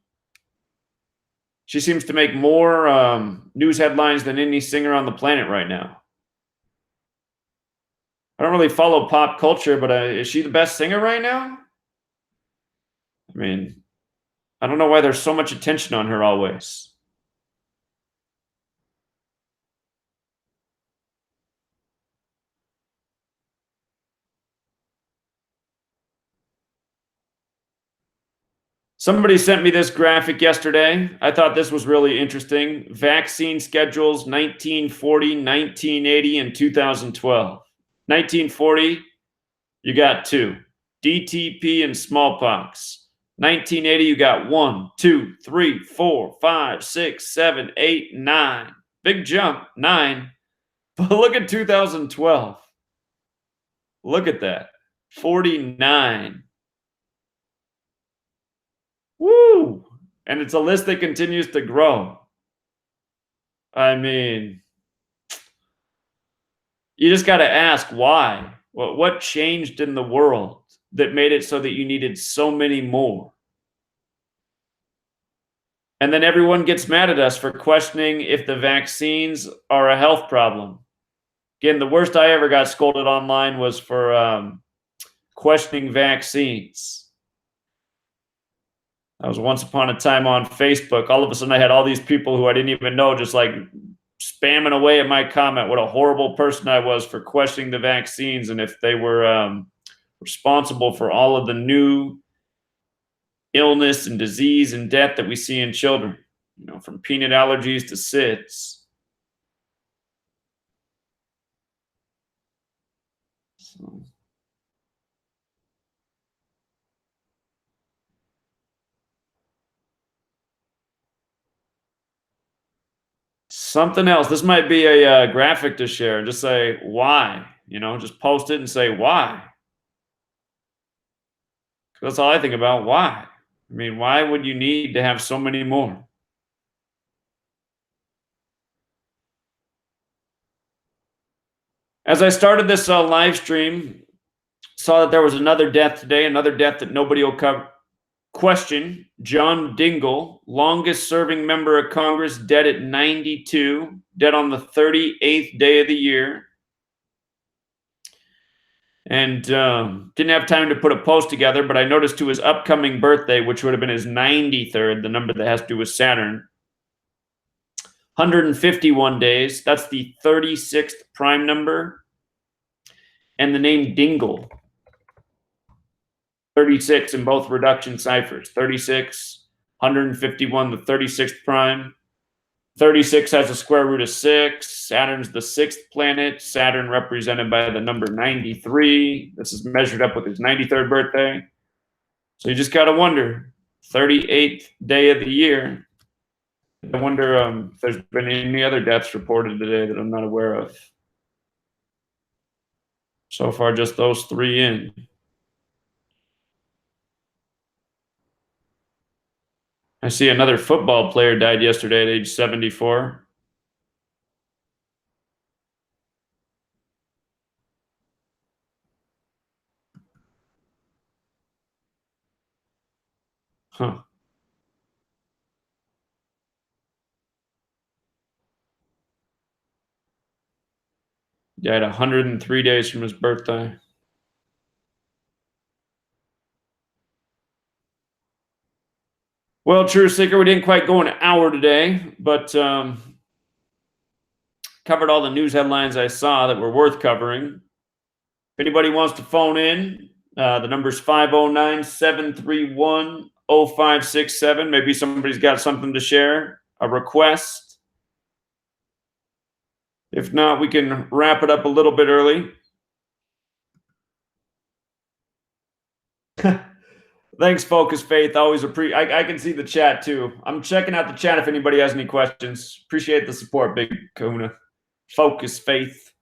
She seems to make more news headlines than any singer on the planet right now. I don't really follow pop culture, but is she the best singer right now? I mean, I don't know why there's so much attention on her always. Somebody sent me this graphic yesterday. I thought this was really interesting. Vaccine schedules 1940, 1980, and 2012. 1940, you got 2. DTP and smallpox. 1980, you got 1, 2, 3, 4, 5, 6, 7, 8, 9. Big jump, 9. But look at 2012. Look at that. 49. Woo! And it's a list that continues to grow. I mean, you just got to ask why. What changed in the world that made it so that you needed so many more? And then everyone gets mad at us for questioning if the vaccines are a health problem. Again, the worst I ever got scolded online was for questioning vaccines. I was once upon a time on Facebook. All of a sudden, I had all these people who I didn't even know just like spamming away at my comment. What a horrible person I was for questioning the vaccines and if they were responsible for all of the new illness and disease and death that we see in children. You know, from peanut allergies to SIDS. So. Something else. This might be a graphic to share. Just say why. You know, just post it and say why. That's all I think about. Why? I mean, why would you need to have so many more? As I started this live stream, saw that there was another death today, another death that nobody will question. John Dingell, longest serving member of Congress, dead at 92, dead on the 38th day of the year. And didn't have time to put a post together, but I noticed to his upcoming birthday, which would have been his 93rd, the number that has to do with Saturn, 151 days. That's the 36th prime number. And the name Dingell. 36 in both reduction ciphers. 36, 151, the 36th prime. 36 has a square root of 6. Saturn's the 6th planet. Saturn represented by the number 93. This is measured up with his 93rd birthday. So you just got to wonder, 38th day of the year. I wonder if there's been any other deaths reported today that I'm not aware of. So far, just those 3 in. I see another football player died yesterday at age 74. Huh. Died 103 days from his birthday. Well, True Seeker, we didn't quite go an hour today, but covered all the news headlines I saw that were worth covering. If anybody wants to phone in, the number's 509-731-0567. Maybe somebody's got something to share, a request. If not, we can wrap it up a little bit early. Thanks, Focus Faith. Always appreciate. I can see the chat too. I'm checking out the chat if anybody has any questions. Appreciate the support, Big Kahuna. Focus Faith.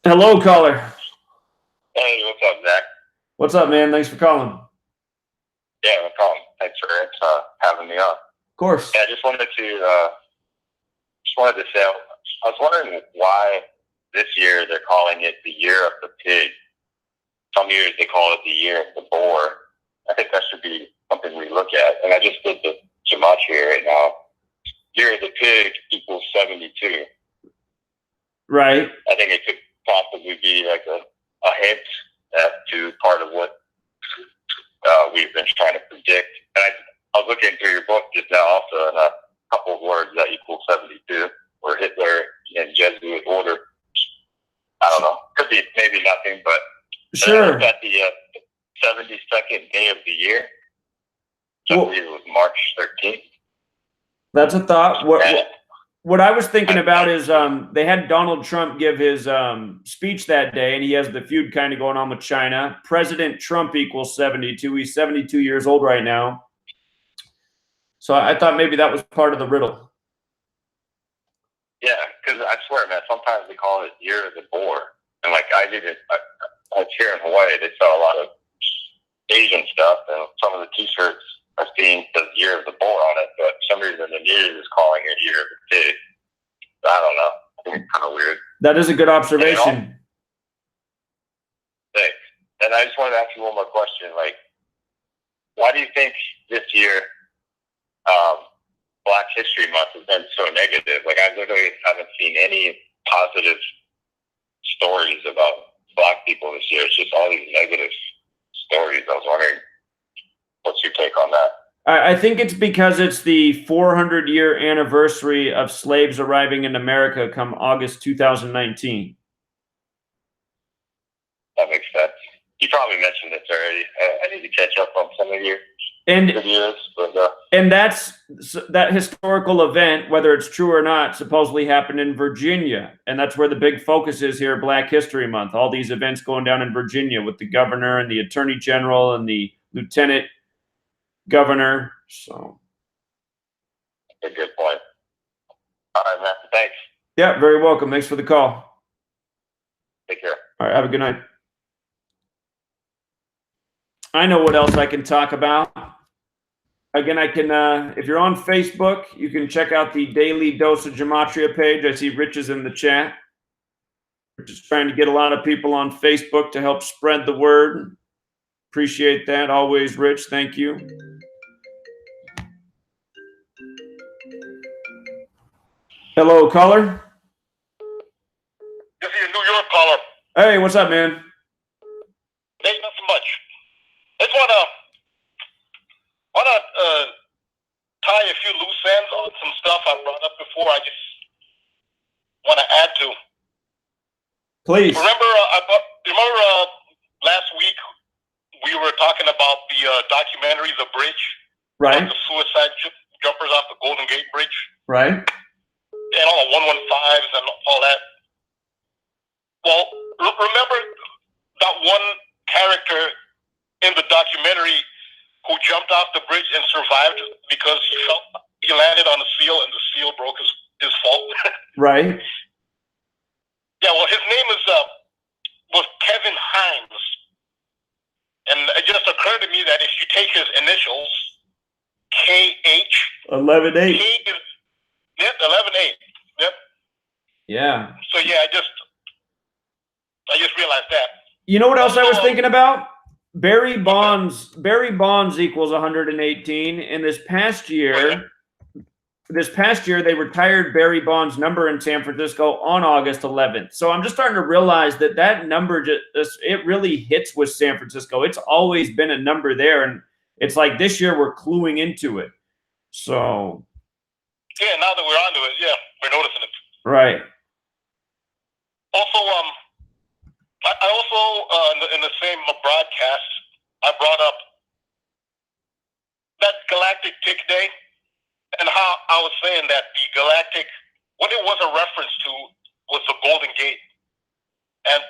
Hello, caller. Hey, what's up, Zach? What's up, man? Thanks for calling. Yeah, no problem. Thanks for having me on. Of course. Yeah, I just wanted to say, I was wondering why this year they're calling it the year of the pig. Some years they call it the year of the boar. I think that should be something we look at. And I just did the Gematria right now. Year of the pig equals 72. Right. I think it could possibly be like a hint as to part of what we've been trying to predict. And I was looking through your book just now also, and a couple of words that equal 72, or Hitler in Jesuit order. I don't know. Could be maybe nothing, but sure. At the 72nd day of the year, I believe it was March 13th. That's a thought. What I was thinking about is they had Donald Trump give his speech that day, and he has the feud kind of going on with China. President Trump equals 72. He's 72 years old right now. So I thought maybe that was part of the riddle. Yeah, because I swear, man, sometimes they call it Year of the Boar. And like I was here in Hawaii, they sell a lot of Asian stuff, and some of the T-shirts I've seen says Year of the Boar on it, but for some reason the news is calling it Year of the Pig. I don't know. I think it's kind of weird. That is a good observation. Thanks. And I just wanted to ask you one more question. Like, why do you think this year Black History Month has been so negative? Like, I literally haven't seen any positive stories about Black people this year. It's just all these negative stories. I was wondering, what's your take on that? I think it's because it's the 400-year anniversary of slaves arriving in America come August 2019. That makes sense. probably mentioned this already. I need to catch up on some of your videos, but and that historical event, whether it's true or not, supposedly happened in Virginia, and that's where the big focus is here, Black History Month. All these events going down in Virginia with the governor and the attorney general and the lieutenant governor. So, a good point. All right, man. Thanks. Yeah, very welcome. Thanks for the call. Take care. All right, have a good night. I know what else I can talk about. Again, I can, if you're on Facebook, you can check out the Daily Dose of Gematria page. I see Rich is in the chat. We're just trying to get a lot of people on Facebook to help spread the word. Appreciate that. Always, Rich. Thank you. Hello, caller. This is a New York caller. Hey, what's up, man? Hey, nothing much. I just wanna tie a few loose ends on some stuff I brought up before. I just want to add to. Please. Remember last week we were talking about the documentary, The Bridge, Right. about the suicide jumpers off the Golden Gate Bridge, Right. and all the 115s and all that. Well, remember that one character in the documentary who jumped off the bridge and survived because he landed on a seal and the seal broke his fall. Right. Yeah, well, his name was Kevin Hines, and it just occurred to me that if you take his initials, KH, 11-8. Yep, 11-8. Yep. Yeah. So yeah, I just realized that. You know what else I was thinking about? Barry Bonds equals 118. And this past year, they retired Barry Bonds' number in San Francisco on August 11th. So I'm just starting to realize that number it really hits with San Francisco. It's always been a number there, and it's like this year we're cluing into it. So yeah, now that we're onto it, yeah, we're noticing it. Right. Also, I also in the same broadcast, I brought up that Galactic Tick Day, and how I was saying that the Galactic, what it was a reference to was the Golden Gate, and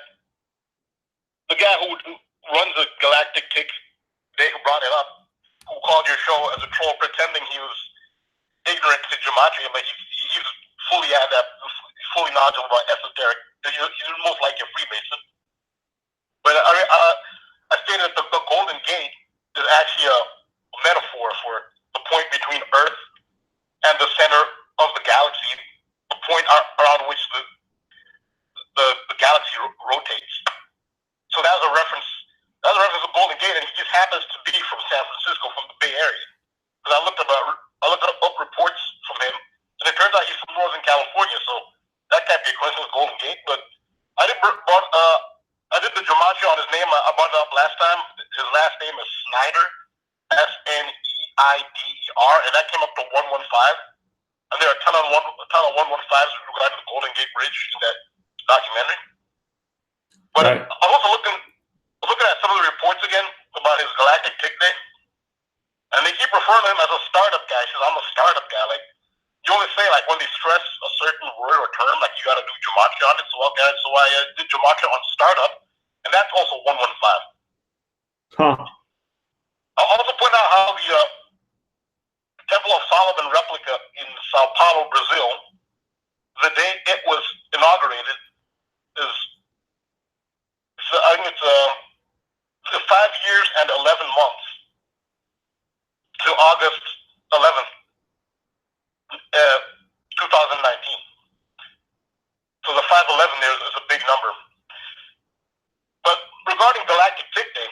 the guy who runs the Galactic Tick Day, who brought it up, who called your show as a troll, pretending he was ignorant to gematria, but he's fully knowledgeable about esoteric. He's most like a Freemason. But I stated that the Golden Gate is actually a metaphor for the point between Earth and the center of the galaxy, the point around which the galaxy rotates. So that's a reference. That's a reference to Golden Gate, and he just happens to be from San Francisco, from the Bay Area. Because I looked up reports from him, and it turns out he's from Northern California. So that can't be a coincidence, Golden Gate. But I did the gematria on his name. I brought it up last time. His last name is Snyder, Sneider, and that came up to 115. And there are a ton of 115s regarding the Golden Gate Bridge in that documentary. But Right. I'm also looking at some of the reports again about his Galactic Tick Day, and they keep referring to him as a startup guy. He says, "I'm a startup guy." Like, you always say, like, when they stress a certain word or term, like, you got to do gematria on it. So I did gematria on startup, and that's also 115. Huh. I'll also point out how the Temple of Solomon replica in Sao Paulo, Brazil, the day it was inaugurated, is I think it's 5 years and 11 months to August 11th, 2019. So the 511 there is a big number. But regarding Galactic Tick Day,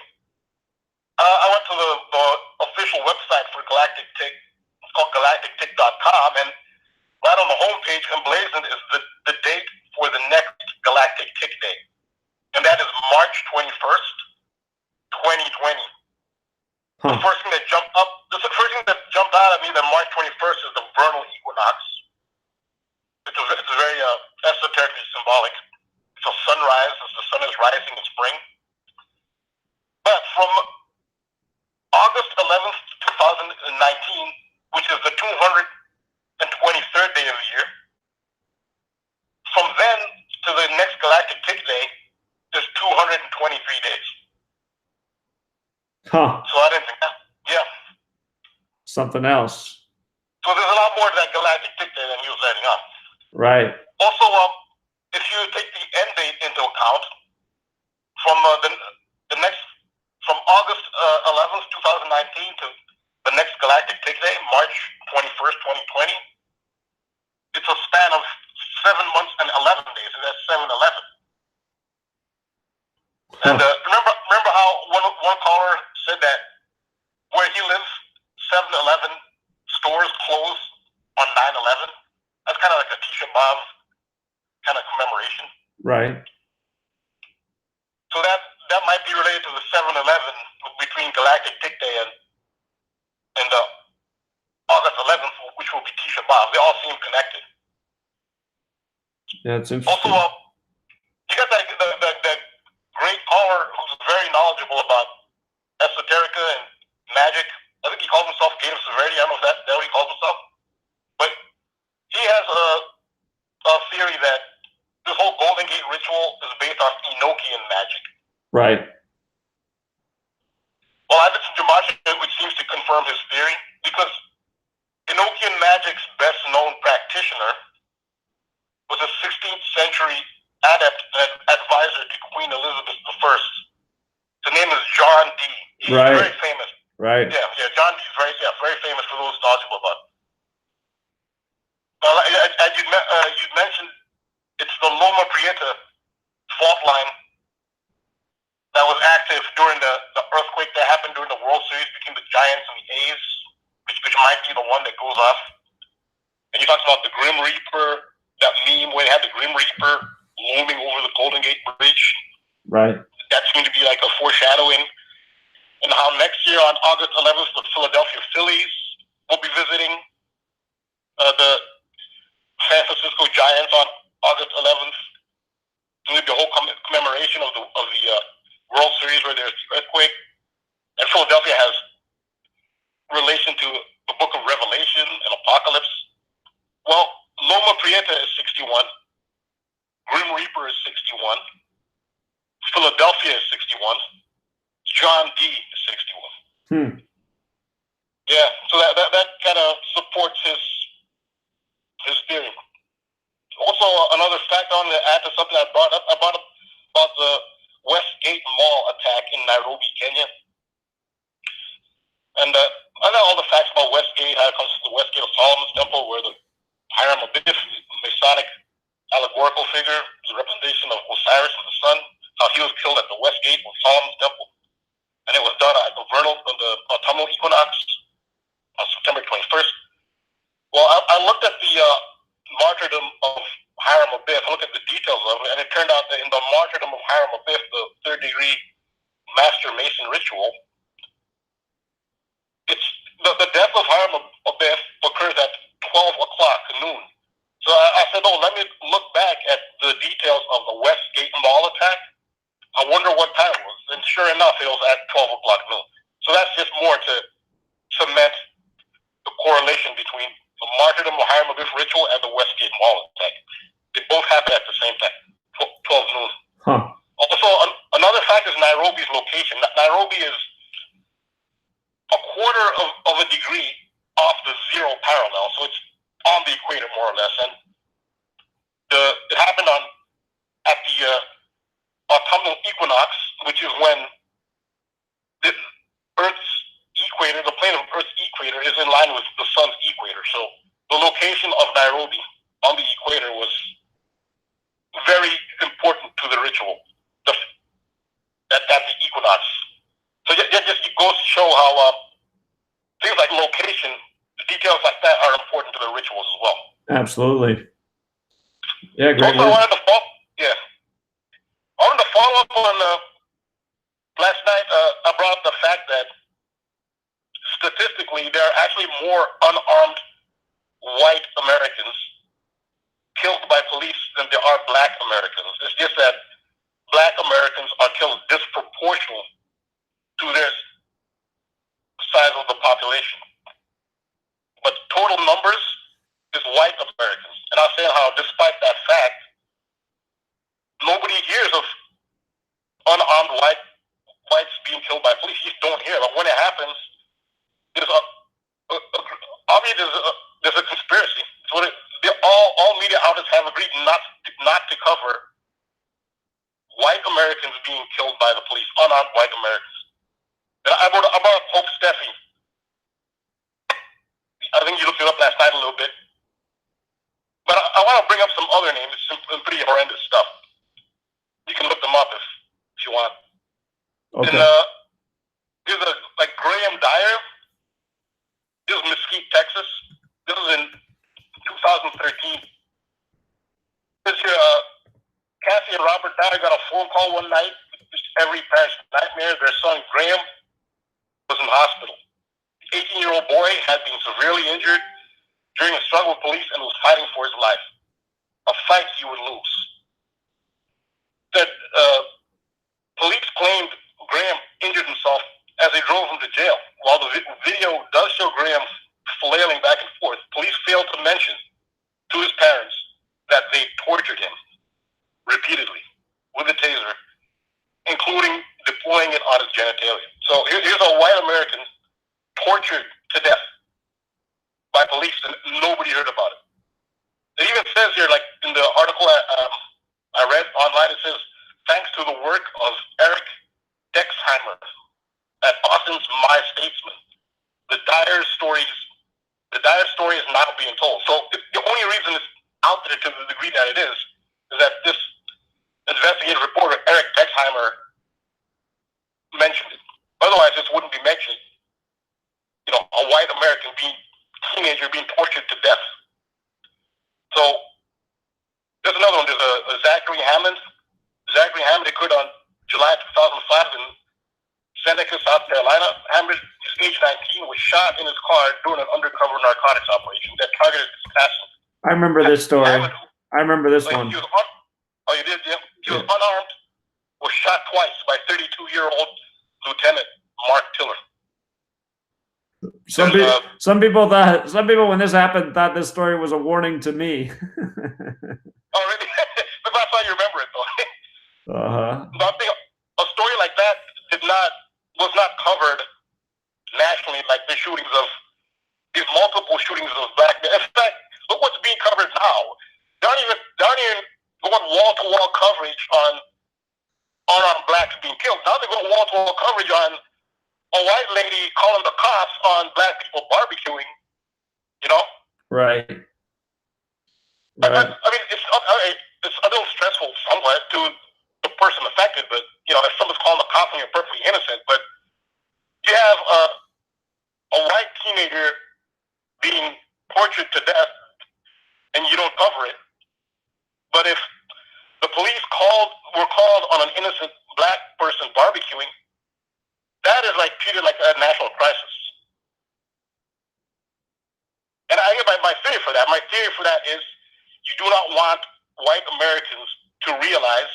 I went to the official website for Galactic Tick. It's called galactictick.com, and right on the homepage emblazoned is the date for the next Galactic Tick Day, and that is March 21st, 2020. Huh. The first thing that jumped out at me that March 21st is the vernal equinox. It's very esoterically symbolic. It's a sunrise as the sun is rising in spring. gates. Huh. So I didn't think that. Yeah. Something else. So there's a lot more to that galactic dictate than he was letting on. Right. Also, if you take the end date into account, from the next, from August 11th, 2019 to the next galactic dictate, March 21st, 2020, it's a span of 7 months and 11 days, and that's 7/11. And remember how one caller said that where he lives, 7-Eleven stores close on 9/11? That's kind of like a Tisha B'Av kind of commemoration. Right. So that might be related to the 7/11 between Galactic Dick Day and the August 11th, which will be Tisha B'Av. They all seem connected. That's interesting. Also, you got that great caller who's very knowledgeable about esoterica and magic. I think he calls himself Gate of Severity. I don't know if that's what he calls himself. But he has a theory that this whole Golden Gate ritual is based on Enochian magic. Right. Well, I listened to Gematria, which seems to confirm his theory, because Enochian magic's best known practitioner was a 16th century adept and advisor to Queen Elizabeth I. His name is John Dee. He's very famous. Right. Yeah, John Dee is very famous for those knowledgeable about. Well, as you mentioned, it's the Loma Prieta fault line that was active during the earthquake that happened during the World Series between the Giants and the A's, which might be the one that goes off. And he talks about the Grim Reaper, that meme where they had the Grim Reaper looming over the Golden Gate Bridge. Right. That seemed to be like a foreshadowing. And how next year on August 11th, the Philadelphia Phillies will be visiting the San Francisco Giants on August 11th. There'll be a whole commemoration of the World Series where there's the earthquake. And Philadelphia has relation to the book of Revelation and Apocalypse. Well, Loma Prieta is 61. Grim Reaper is 61. Philadelphia is 61. John Dee is 61. Yeah, so that kind of supports his theory. Also, another fact I want to add to something I brought up about the Westgate Mall attack in Nairobi, Kenya. And I know all the facts about Westgate, how it comes to the Westgate of Solomon's Temple, where the Hiram Abiff, Masonic allegorical figure, is a representation of Osiris and the sun, how he was killed at the Westgate of Solomon's Temple. And it was done at the autumnal equinox on September 21st. Well, I looked at the martyrdom of Hiram Abiff. I looked at the details of it, and it turned out that in the martyrdom of Hiram Abiff, the third-degree Master Mason ritual, it's the death of Hiram Abiff occurs at 12 o'clock noon. So I said, let me look back at the details of the Westgate Mall attack. I wonder what time it was. And sure enough, it was at 12 o'clock noon. So that's just more to cement the correlation between the martyrdom of Hiram Abiff ritual and the Westgate Mall attack. They both happen at the same time, 12 noon. Huh. Also, another fact is Nairobi's location. Nairobi is a quarter of a degree off the zero parallel, so it's on the equator more or less. And it happened at the autumnal equinox, which is when the Earth's equator, the plane of Earth's equator, is in line with the sun's equator. So the location of Nairobi on the equator was very important to the ritual at the equinox. So it just goes to show how things like location, details like that are important to the rituals as well. Absolutely. Yeah, great. Also, I wanted to follow up on last night. I brought up the fact that statistically, there are actually more unarmed white Americans killed by police than there are black Americans. It's just that black Americans are killed disproportional to their size of the population. But total numbers is white Americans. And I was saying how, despite that fact, nobody hears of unarmed white killed by police. You just don't hear. But when it happens, there's obviously there's a conspiracy. It's what all media outlets have agreed not to cover white Americans being killed by the police, unarmed white Americans. And I brought up Pope Steffi. I think you looked it up last night a little bit. But I want to bring up some other names, some pretty horrendous stuff. You can look them up if you want. Okay. And there's like Graham Dyer. This is Mesquite, Texas. This was in 2013. This year, Cassie and Robert Dyer got a phone call one night. Every parent's nightmare. Their son Graham was in the hospital. The 18-year-old boy had been severely injured during a struggle with police and was fighting for his life. A fight he would lose. That police claimed Graham injured himself as they drove him to jail. While the video does show Graham flailing back and forth, police failed to mention to his parents that they tortured him repeatedly with a taser, including deploying it on his genitalia. So here's a white American tortured to death by police, and nobody heard about it. It even says here, like in the article I read online, it says, thanks to the work of Eric Dexheimer at Boston's My Statesman, the Dyer story is now being told. So the only reason it's out there to the degree that it is that this investigative reporter, Eric Dexheimer, mentioned it. Otherwise, this wouldn't be mentioned. You know, a white American teenager being tortured to death. So there's another one. There's a Zachary Hammond. Zachary Hammond occurred on July 2005 in Seneca, South Carolina. Hammond, who's age 19, was shot in his car during an undercover narcotics operation that targeted his passenger. I remember this story. Hammond, I remember this one. You did? Yeah. He was unarmed, was shot twice by 32-year-old Lieutenant Mark Tiller. Some people when this happened thought this story was a warning to me. Oh, really? But that's how you remember it, though. Uh-huh. I think a story like that was not covered nationally, like the shootings of these multiple shootings of black men. In fact, look what's being covered now. They aren't even going wall-to-wall coverage on unarmed blacks being killed. Now they're going wall-to-wall coverage on a white lady calling the cops on black people barbecuing, you know? Right. I mean, it's a little stressful somewhat to the person affected, but, you know, if someone's calling the cops and you're perfectly innocent, but you have a white teenager being tortured to death and you don't cover it. But if the police were called on an innocent black person barbecuing, that is like treated like a national crisis. And I get my theory for that. My theory for that is you do not want white Americans to realize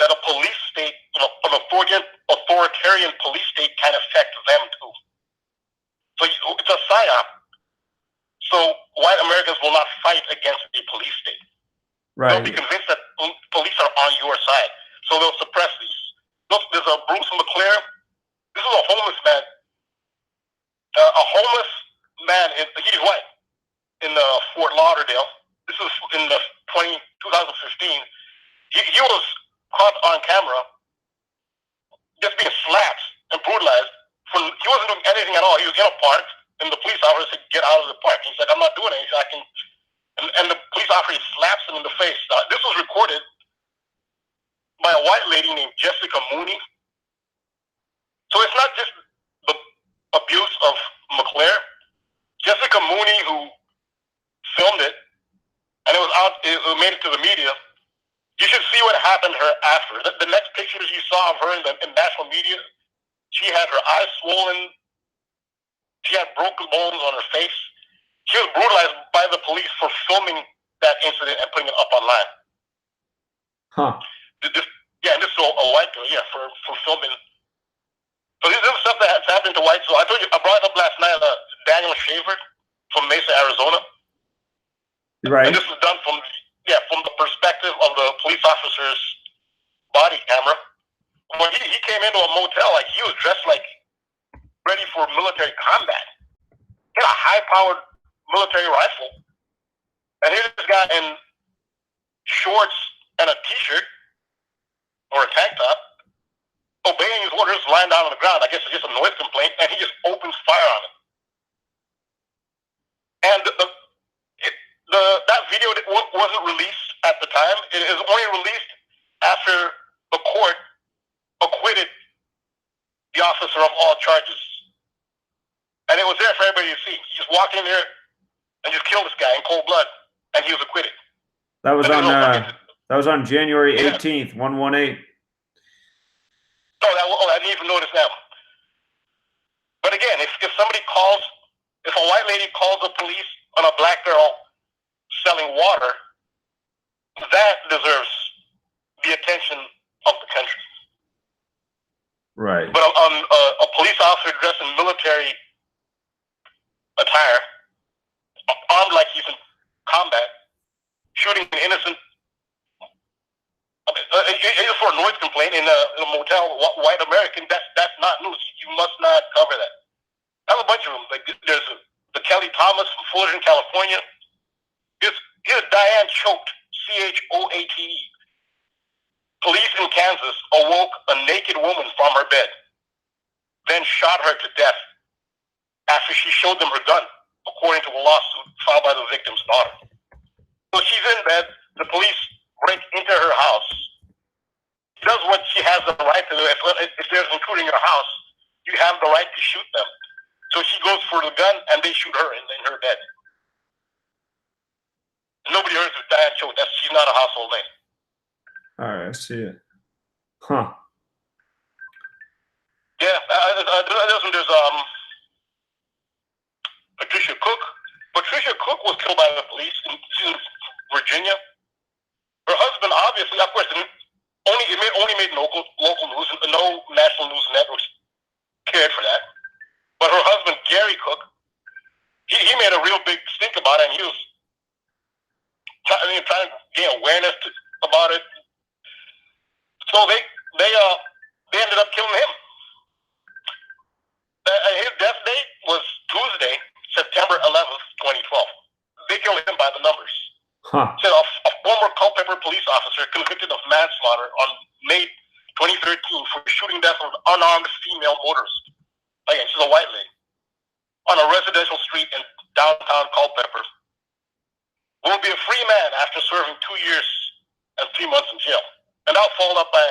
that a police state, an authoritarian police state can affect them too. So it's a psyop. So white Americans will not fight against a police state. Right. They'll be convinced that police are on your side. So they'll suppress these. There's a Bruce McClure. This is a homeless man. He's white, in Fort Lauderdale. This is in 2015. He was caught on camera just being slapped and brutalized. He wasn't doing anything at all. He was in a park, and the police officer said, "Get out of the park." He's like, "I'm not doing anything. And the police officer slaps him in the face. This was recorded by a white lady named Jessica Mooney. So it's not just the abuse of McClure. Jessica Mooney, who filmed it, and it made it to the media. You should see what happened to her after. The next pictures you saw of her in national media, she had her eyes swollen. She had broken bones on her face. She was brutalized by the police for filming that incident and putting it up online. Huh. And this is a white girl, for filming. So this is stuff that's happened to whites. So I told you, I brought it up last night, Daniel Shaver from Mesa, Arizona. Right. And this was done from the perspective of the police officer's body camera. when he came into a motel, like he was dressed like ready for military combat. He had a high-powered military rifle, and here's this guy in shorts and a t-shirt or a tank top, obeying his orders, lying down on the ground. I guess it's just a noise complaint, and he just opens fire on him. And that video wasn't released at the time. It is only released after the court acquitted the officer of all charges. And it was there for everybody to see. He just walked in there and just killed this guy in cold blood, and he was acquitted. That was on January 18th, 118. I didn't even notice that. But again, if somebody calls, if a white lady calls the police on a black girl selling water, that deserves the attention of the country. Right. But a police officer dressed in military attire, armed like he's in combat, shooting an innocent, for a noise complaint in a motel, white American, that's not news. You must not cover that. I have a bunch of them. Like there's the Kelly Thomas from Fullerton, California. Here's Diane Choked, Choate. Police in Kansas awoke a naked woman from her bed, then shot her to death after she showed them her gun, according to a lawsuit filed by the victim's daughter. So she's in bed. The police break into her house. She does what she has the right to do. If there's an intruder in your house, you have the right to shoot them. So she goes for the gun, and they shoot her in her bed. Nobody heard of Diane Choate. She's not a household name. All right, I see it. Huh. Yeah, there's Patricia Cook. Patricia Cook was killed by the police in Virginia. Her husband, obviously, of course, only made local news. No national news networks cared for that. But her husband, Gary Cook, he made a real big stink about it, and he was trying to gain awareness about it. So they ended up killing him. His death date was Tuesday, September 11th, 2012. They killed him by the numbers. Huh. Said a former Culpeper police officer convicted of manslaughter on May 2013 for shooting death of an unarmed female motorist. Again, she's a white lady. On a residential street in downtown Culpeper. Will be a free man after serving 2 years and 3 months in jail. And now followed up by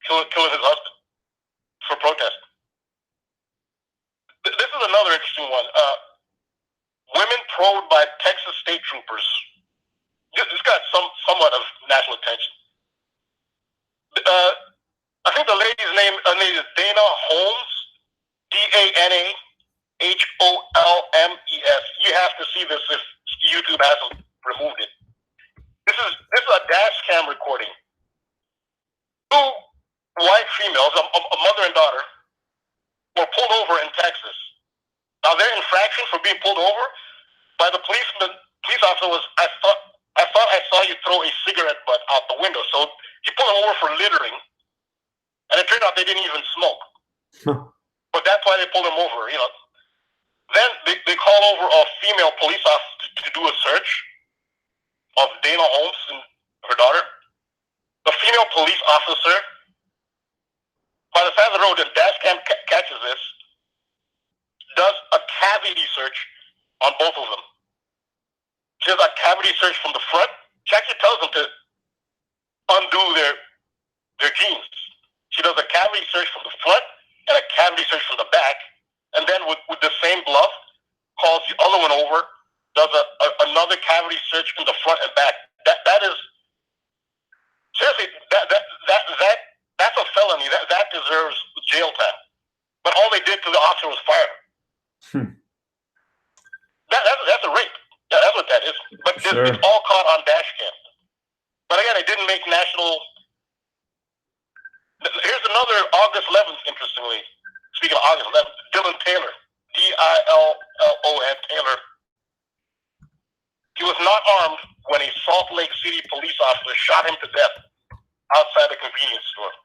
killing his husband for protesting. This is another interesting one. Women probed by Texas state troopers. This got somewhat of national attention. I think the lady's name is Dana Holmes, DANAHOLMES. You have to see this if YouTube hasn't removed it. This is a dash cam recording. Two white females, a mother and daughter, were pulled over in Texas. Now their infraction for being pulled over by the police officer was, I thought I saw you throw a cigarette butt out the window. So he pulled them over for littering, and it turned out they didn't even smoke. But that's why they pulled them over, Then they call over a female police officer to do a search of Dana Holmes and her daughter. The female police officer, by the side of the road, and dash cam catches this, does a cavity search on both of them. She does a cavity search from the front. She actually tells them to undo their jeans. She does a cavity search from the front and a cavity search from the back, and then with the same glove, calls the other one over, does another cavity search in the front and back. That is seriously that's a felony. That deserves jail time. But all they did to the officer was fire him. That's a rape. Yeah, that's what that is. But sure. It's all caught on dash cam. But again, it didn't make national. Here's another August 11th, interestingly. Speaking of August 11th, Dylan Taylor, Dillon Taylor. He was not armed when a Salt Lake City police officer shot him to death outside a convenience store.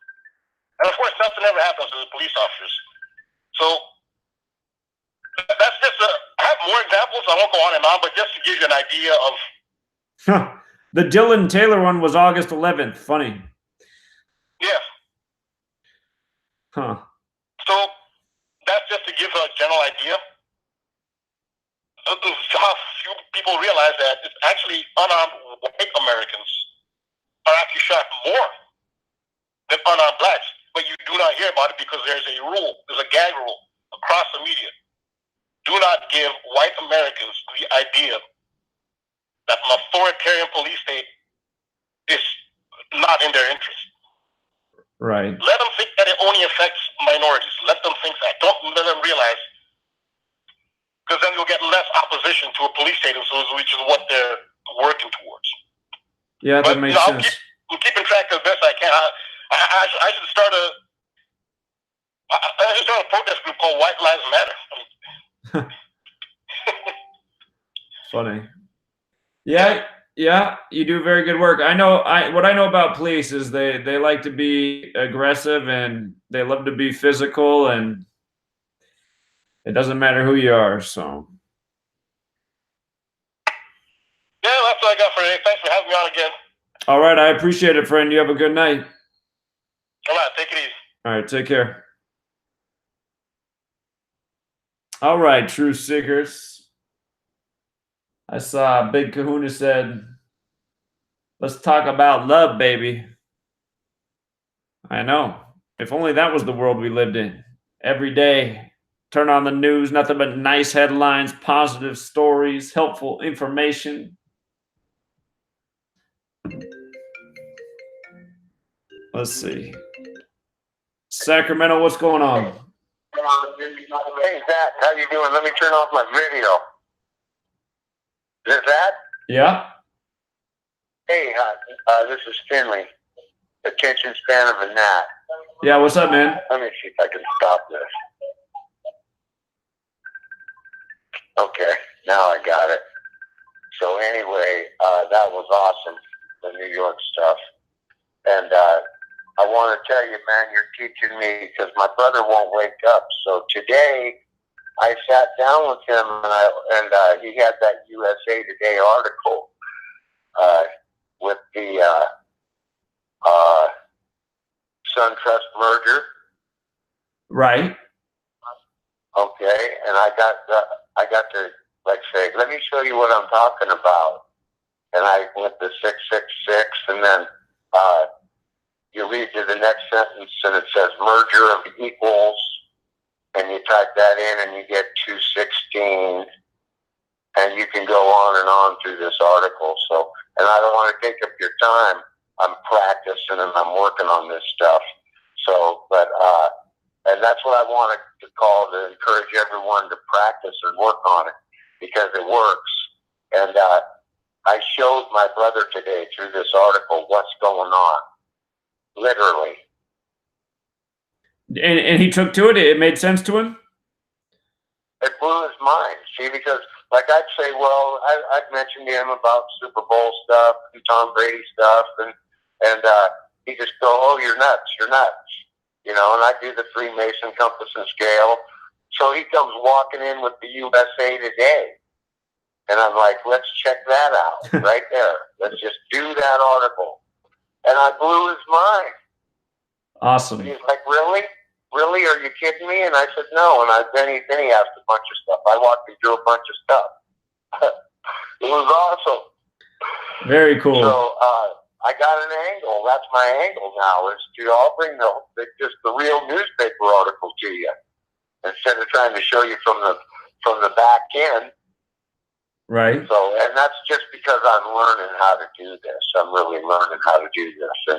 And of course, nothing ever happens to the police officers. So that's just I have more examples. I won't go on and on, but just to give you an idea of. The Dylan Taylor one was August 11th. Funny. Yeah. Huh. So that's just to give a general idea of how few people realize that it's actually unarmed white Americans are actually shot more than unarmed blacks. But you do not hear about it because there's a rule, there's a gag rule across the media. Do not give white Americans the idea that an authoritarian police state is not in their interest. Right. Let them think that it only affects minorities. Let them think that. Don't let them realize, because then you'll get less opposition to a police state, which is what they're working towards. Yeah, that makes sense. I'm keeping track as best I can. I should start a protest group called White Lives Matter. Funny. Yeah, you do very good work. What I know about police is they like to be aggressive and they love to be physical, and it doesn't matter who you are. So. Yeah, that's what I got for today. Thanks for having me on again. All right, I appreciate it, friend. You have a good night. All right, take it easy. All right, take care. All right, True Seekers. I saw Big Kahuna said, let's talk about love, baby. I know. If only that was the world we lived in. Every day, turn on the news, nothing but nice headlines, positive stories, helpful information. Let's see. Sacramento, what's going on? Hey, Zach, how you doing? Let me turn off my video. Is that? Yeah. Hey, this is Finley. Attention span of a gnat. Yeah, what's up, man? Let me see if I can stop this. Okay, now I got it. So anyway, that was awesome, the New York stuff. And I want to tell you, man, you're teaching me because my brother won't wake up. So today, I sat down with him, and he had that USA Today article with the SunTrust merger. Right. Okay, and I got to like say, let me show you what I'm talking about. And I went to 666, and then you read to the next sentence, and it says merger of equals, and you type that in, and you get 216, and you can go on and on through this article. So, and I don't want to take up your time. I'm practicing and I'm working on this stuff. So, but and that's what I wanted to call to encourage everyone to practice and work on it because it works. And I showed my brother today through this article what's going on, literally. And he took to it? It made sense to him? It blew his mind, see, because like I'd say, well, I'd mentioned to him about Super Bowl stuff and Tom Brady stuff, and he just go, oh, you're nuts, you know, and I do the Freemason compass and scale. So he comes walking in with the USA Today, and I'm like, let's check that out right there. Let's just do that article. And I blew his mind. Awesome. He's like, really? Really? Are you kidding me? And I said, no. And then he asked a bunch of stuff. I walked him through a bunch of stuff. It was awesome. Very cool. So I got an angle. That's my angle now, is to I'll bring just the real newspaper article to you instead of trying to show you from the back end. Right. So, and that's just because I'm learning how to do this. I'm really learning how to do this,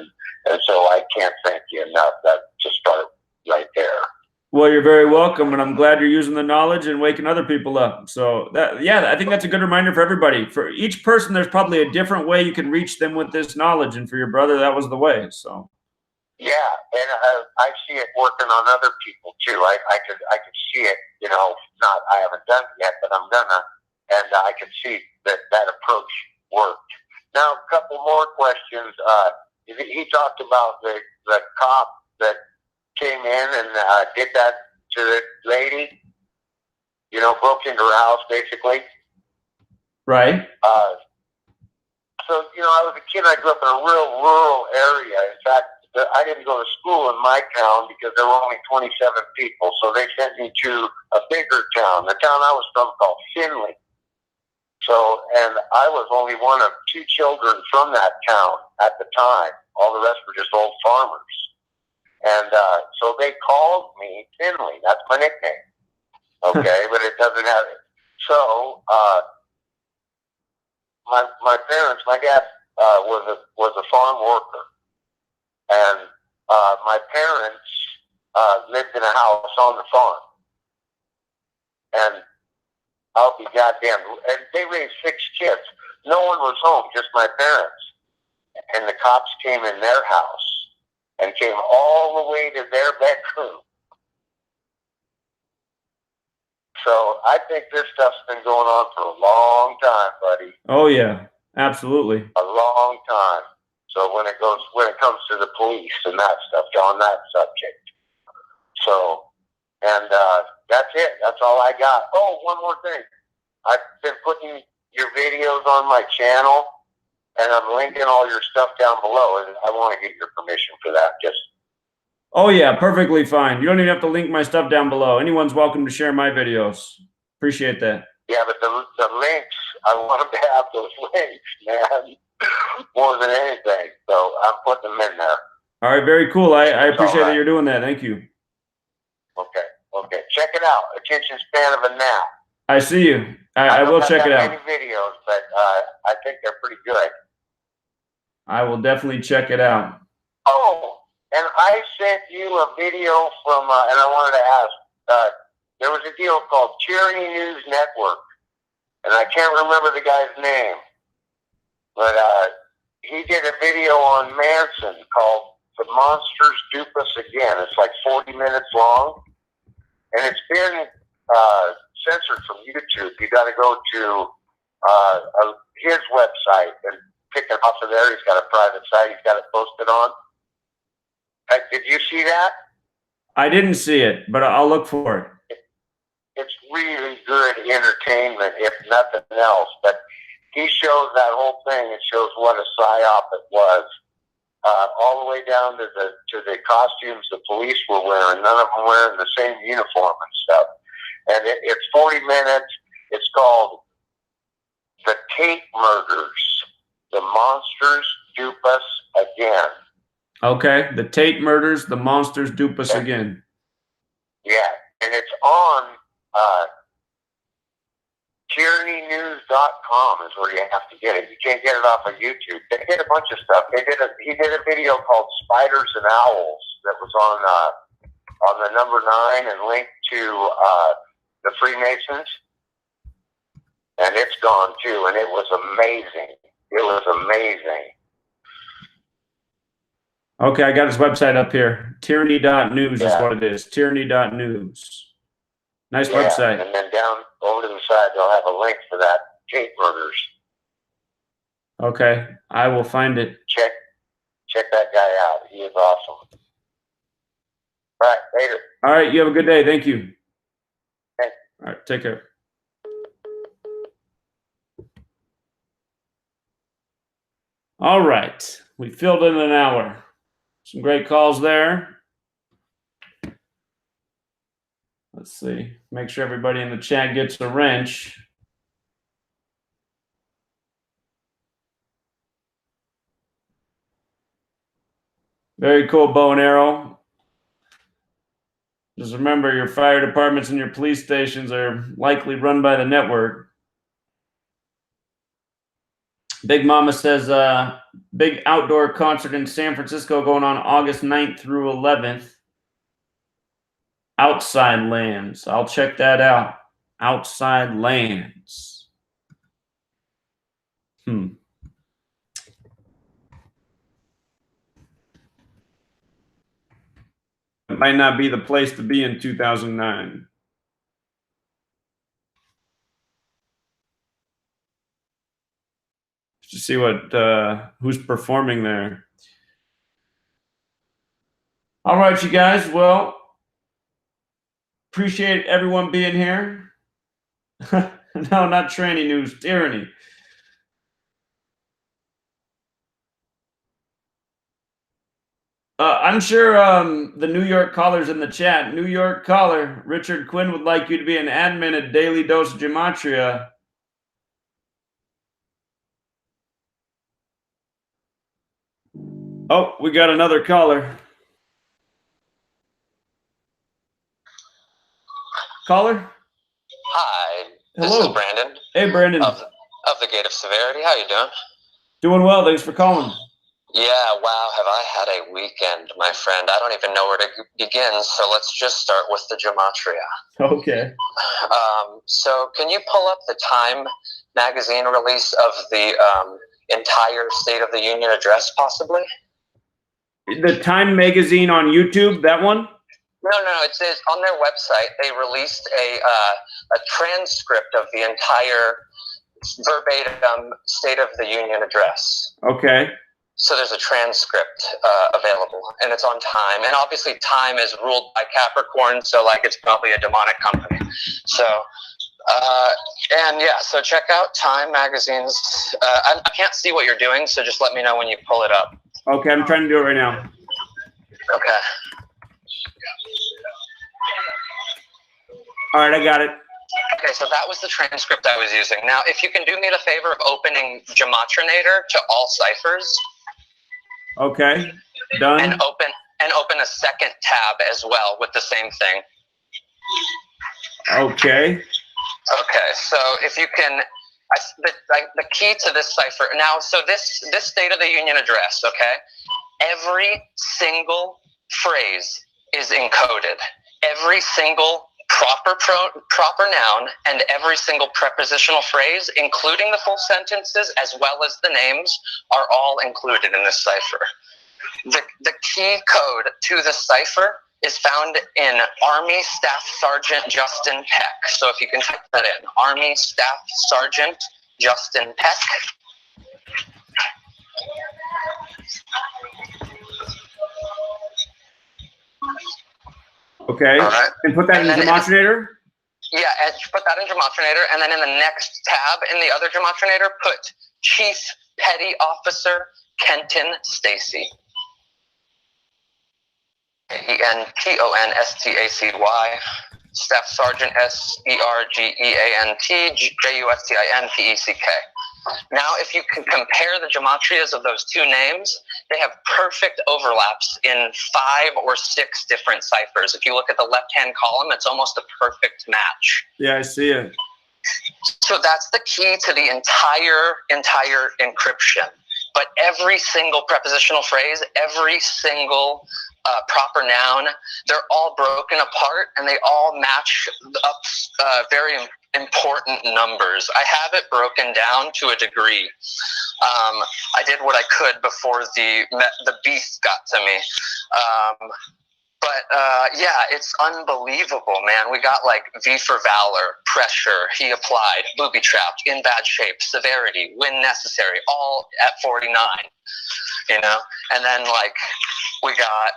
and so I can't thank you enough. That to start right there. Well, you're very welcome, and I'm glad you're using the knowledge and waking other people up. So I think that's a good reminder for everybody. For each person, there's probably a different way you can reach them with this knowledge, and for your brother, that was the way. So. Yeah, and I see it working on other people too. I could see it. You know, I haven't done it yet, but I'm gonna. And I could see that approach worked. Now, a couple more questions. He talked about the cop that came in and did that to the lady. You know, broke into her house basically. Right. So, you know, I was a kid. I grew up in a real rural area. In fact, I didn't go to school in my town because there were only 27 people. So they sent me to a bigger town, the town I was from called Finley. So, and I was only one of 2 children from that town at the time. All the rest were just old farmers. And so they called me Finley. That's my nickname. Okay, but it doesn't have it. So, my parents, my dad was a farm worker, and my parents lived in a house on the farm, and I'll be goddamn. And they raised 6 kids. No one was home, just my parents. And the cops came in their house and came all the way to their bedroom. So I think this stuff's been going on for a long time, buddy. Oh yeah, absolutely. A long time. So when it comes to the police and that stuff, on that subject. So, and that's it. That's all I got. Oh, one more thing. I've been putting your videos on my channel, and I'm linking all your stuff down below, and I want to get your permission for that. Just. Oh yeah, perfectly fine. You don't even have to link my stuff down below. Anyone's welcome to share my videos. Appreciate that. Yeah, but the links, I want them to have those links, man, more than anything. So I'm putting them in there. All right, very cool. I appreciate that you're doing that. Thank you. Okay. Check it out. Attention span of a gnat. I see you. I will check it out. Many videos, but I think they're pretty good. I will definitely check it out. Oh, and I sent you a video from, and I wanted to ask, there was a deal called Tyranny News Network, and I can't remember the guy's name, but he did a video on Manson called The Monsters Dupe Us Again. It's like 40 minutes long, and it's been censored from YouTube. You got to go to his website and pick it off of there. He's got a private site he's got it posted on. Did you see that? I didn't see it, but I'll look for it. It's really good entertainment, if nothing else. But he shows that whole thing. It shows what a psyop it was, all the way down to the costumes the police were wearing. None of them wearing the same uniform and stuff. And it's 40 minutes. It's called The Tate Murders. The Monsters Dupe Us Again. Okay. The Tate Murders. The Monsters Dupe Us Again. Yeah. And it's on tyrannynews.com is where you have to get it. You can't get it off of YouTube. They did a bunch of stuff. He did a video called Spiders and Owls that was on the number 9 and linked to the Freemasons. And it's gone too, and it was amazing. It was amazing. Okay, I got his website up here. Tyranny.news is what it is. Tyranny.news. Nice website. And then down over to the side, they'll have a link for that Tate Murders. Okay, I will find it. Check that guy out. He is awesome. All right, later. All right, you have a good day. Thank you. Okay. All right, take care. All right, we filled in an hour. Some great calls there. Let's see. Make sure everybody in the chat gets a wrench. Very cool bow and arrow. Just remember, your fire departments and your police stations are likely run by the network. Big Mama says, big outdoor concert in San Francisco going on August 9th through 11th. Outside Lands. I'll check that out. Outside Lands. It might not be the place to be in 2009. To see what who's performing there. All right, you guys. Well, appreciate everyone being here. No, not tranny news, tyranny. I'm sure the New York caller's in the chat. New York caller, Richard Quinn would like you to be an admin at Daily Dose of Gematria. Oh, we got another caller. Caller? Hi, Hello. this is Brandon. Hey, Brandon. Of the Gate of Severity. How you doing? Doing well. Thanks for calling. Yeah, wow, have I had a weekend, my friend. I don't even know where to begin, so let's just start with the Gematria. Okay. So can you pull up the Time magazine release of the entire State of the Union address, possibly? The Time magazine on YouTube, that one? No, it says on their website they released a transcript of the entire verbatim State of the Union address. Okay. So there's a transcript available, and it's on Time. And obviously Time is ruled by Capricorn, so like it's probably a demonic company. So, and yeah, so check out Time magazines. I can't see what you're doing, so just let me know when you pull it up. Okay, I'm trying to do it right now. Okay. All right, I got it. Okay, so that was the transcript I was using. Now, if you can do me the favor of opening Gematrinator to all ciphers. Okay, done. And open a second tab as well with the same thing. Okay. Okay, so if you can, the key to this cipher now. So this State of the Union address, okay, every single phrase is encoded. Every single proper noun and every single prepositional phrase, including the full sentences as well as the names, are all included in this cipher. The key code to the cipher is found in Army Staff Sergeant Justin Peck. So if you can type that in, Army Staff Sergeant Justin Peck. Okay. All right. And put that in Gematrinator? Yeah, and put that in Gematrinator, and then in the next tab in the other Gematrinator, put Chief Petty Officer Kenton Stacy. KENTONSTACY, Staff Sergeant SERGEANT JUSTINPECK. Now, if you can compare the gematrias of those two names, they have perfect overlaps in 5 or 6 different ciphers. If you look at the left-hand column, it's almost a perfect match. Yeah, I see it. So that's the key to the entire encryption. But every single prepositional phrase, every single proper noun, they're all broken apart and they all match up very important numbers. I have it broken down to a degree. I did what I could before the beast got to me. Yeah, it's unbelievable, man. We got like V for Valor, Pressure, He Applied, Booby Trapped, In Bad Shape, Severity, When Necessary, all at 49, you know? And then like we got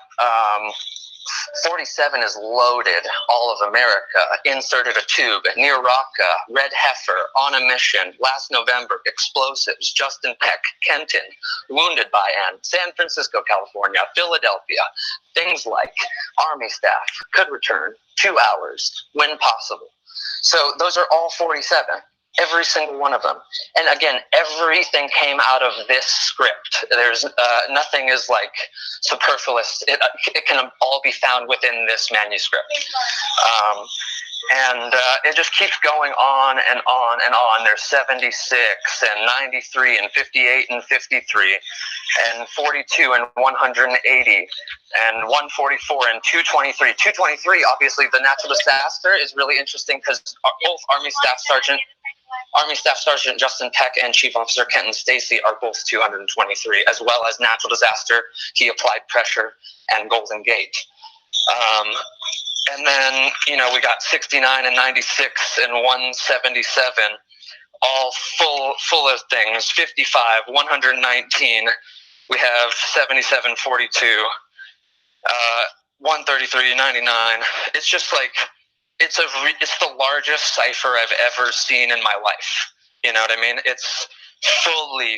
47 is Loaded, All of America, Inserted a Tube, Near Raqqa, Red Heifer, On a Mission, Last November, Explosives, Justin Peck, Kenton, Wounded by Ann, San Francisco, California, Philadelphia, things like Army Staff, Could Return, 2 hours, When Possible. So those are all 47. Every single one of them. And again, everything came out of this script. There's nothing is like superfluous. It can all be found within this manuscript. And it just keeps going on and on and on. There's 76 and 93 and 58 and 53 and 42 and 180 and 144 and 223. 223, obviously, the natural disaster is really interesting because both Army Staff Sergeant Justin Peck and Chief Officer Kenton Stacy are both 223, as well as natural disaster, He Applied, Pressure, and Golden Gate. And then, you know, we got 69 and 96 and 177, all full of things. 55, 119. We have 77, 42. 133.99. It's just like it's the largest cipher I've ever seen in my life. You know what I mean? It's fully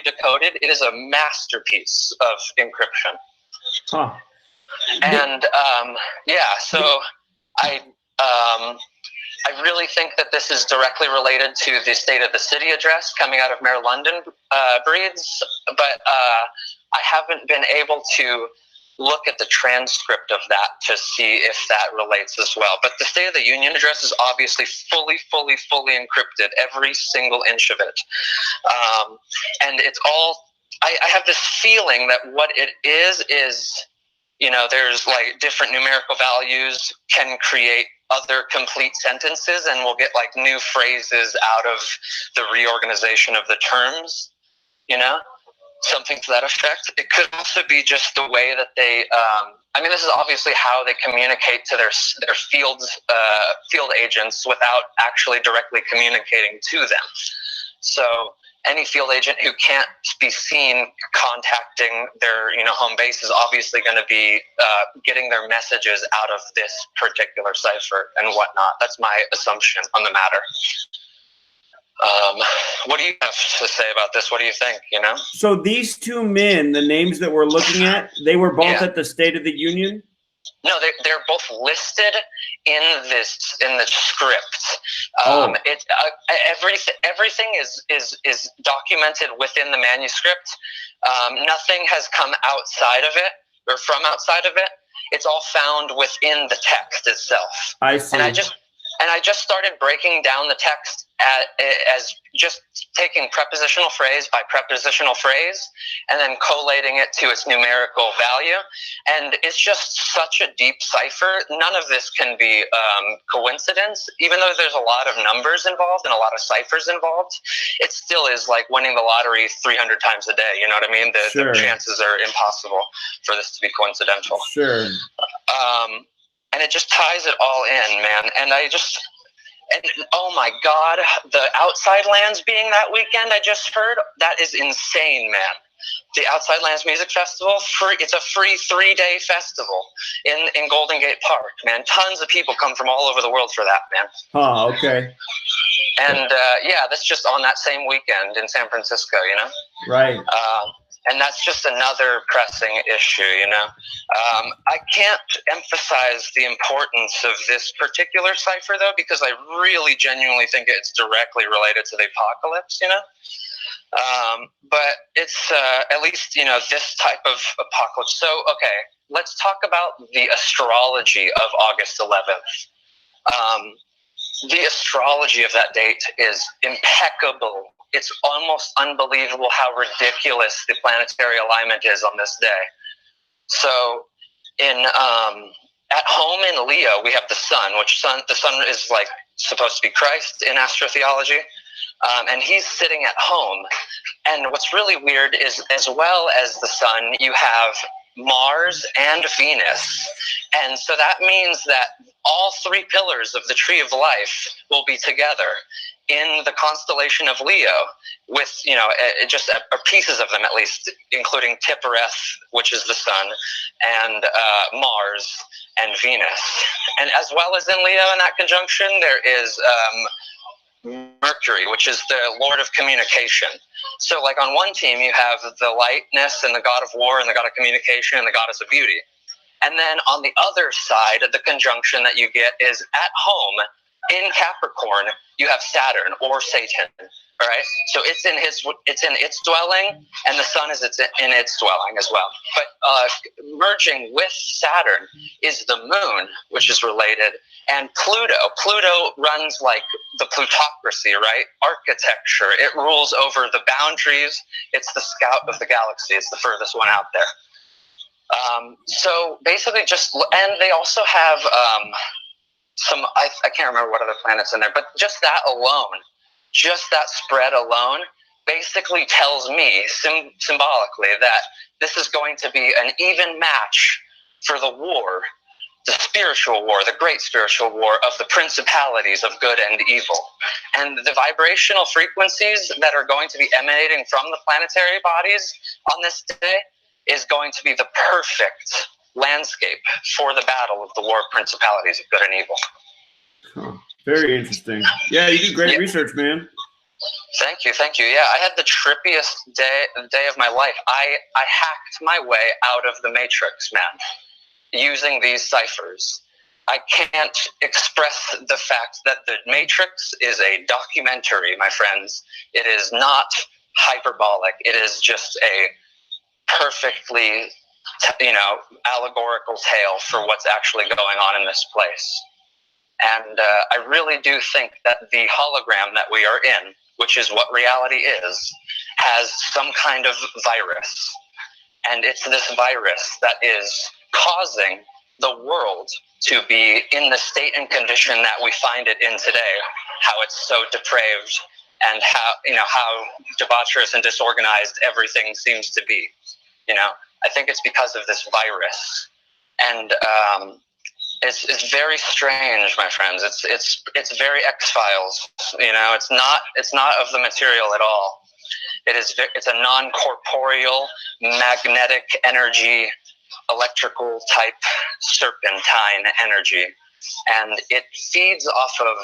decoded. It is a masterpiece of encryption. Huh. And so I really think that this is directly related to the State of the City address coming out of Mayor London Breeds, but I haven't been able to look at the transcript of that to see if that relates as well. But the State of the Union address is obviously fully encrypted, every single inch of it. And it's all, I have this feeling that what it is, you know, there's like different numerical values can create other complete sentences, and we'll get like new phrases out of the reorganization of the terms, you know? Something to that effect. It could also be just the way that they. I mean, this is obviously how they communicate to their field agents without actually directly communicating to them. So any field agent who can't be seen contacting their home base is obviously going to be getting their messages out of this particular cipher and whatnot. That's my assumption on the matter. What do you have to say about this? What do you think, So these two men, the names that we're looking at, they were both at the State of the Union? No, they're both listed in the script. Everything is documented within the manuscript. Nothing has come outside of it or from outside of it. It's all found within the text itself. I see. And I just started breaking down the text as just taking prepositional phrase by prepositional phrase and then collating it to its numerical value. And it's just such a deep cipher. None of this can be coincidence. Even though there's a lot of numbers involved and a lot of ciphers involved, it still is like winning the lottery 300 times a day. You know what I mean? The chances are impossible for this to be coincidental. Sure. And it just ties it all in, man. And oh my God, the Outside Lands being that weekend I just heard, that is insane, man. The Outside Lands Music Festival, it's a free 3-day festival in Golden Gate Park, man. Tons of people come from all over the world for that, man. Oh, okay. And that's just on that same weekend in San Francisco, Right. And that's just another pressing issue, I can't emphasize the importance of this particular cipher, though, because I really genuinely think it's directly related to the apocalypse, But it's at least, this type of apocalypse. So, okay, let's talk about the astrology of August 11th. The astrology of that date is impeccable. It's almost unbelievable how ridiculous the planetary alignment is on this day. So, at home in Leo, we have the sun, the sun is like supposed to be Christ in astrotheology, and he's sitting at home. And what's really weird is, as well as the sun, you have Mars and Venus. And so that means that all 3 pillars of the tree of life will be together in the constellation of Leo with, just pieces of them at least, including Tippereth, which is the sun, and Mars and Venus. And as well as in Leo in that conjunction, there is Mercury, which is the Lord of communication. So like on one team, you have the lightness and the god of war and the god of communication and the goddess of beauty. And then on the other side, the conjunction that you get is at home in Capricorn, you have Saturn or Satan. All right. So it's in its dwelling, and the sun is in its dwelling as well. But merging with Saturn is the moon, which is related, and Pluto. Pluto runs like the plutocracy, right? Architecture. It rules over the boundaries. It's the scout of the galaxy. It's the furthest one out there. So basically, and they also have some. I can't remember what other planets in there, but just that alone. Just that spread alone basically tells me symbolically that this is going to be an even match for the war, the spiritual war, the great spiritual war of the principalities of good and evil. And the vibrational frequencies that are going to be emanating from the planetary bodies on this day is going to be the perfect landscape for the battle of the war of principalities of good and evil. Huh. Very interesting. Yeah, you do great research, man. Thank you. Yeah, I had the trippiest day of my life. I hacked my way out of the Matrix, man, using these ciphers. I can't express the fact that the Matrix is a documentary, my friends. It is not hyperbolic. It is just a perfectly, allegorical tale for what's actually going on in this place. And I really do think that the hologram that we are in, which is what reality is, has some kind of virus. And it's this virus that is causing the world to be in the state and condition that we find it in today, how it's so depraved and how debaucherous and disorganized everything seems to be. I think it's because of this virus. And it's very strange, my friends. It's very X-Files. It's not of the material at all. It's a non-corporeal, magnetic energy, electrical type serpentine energy, and it feeds off of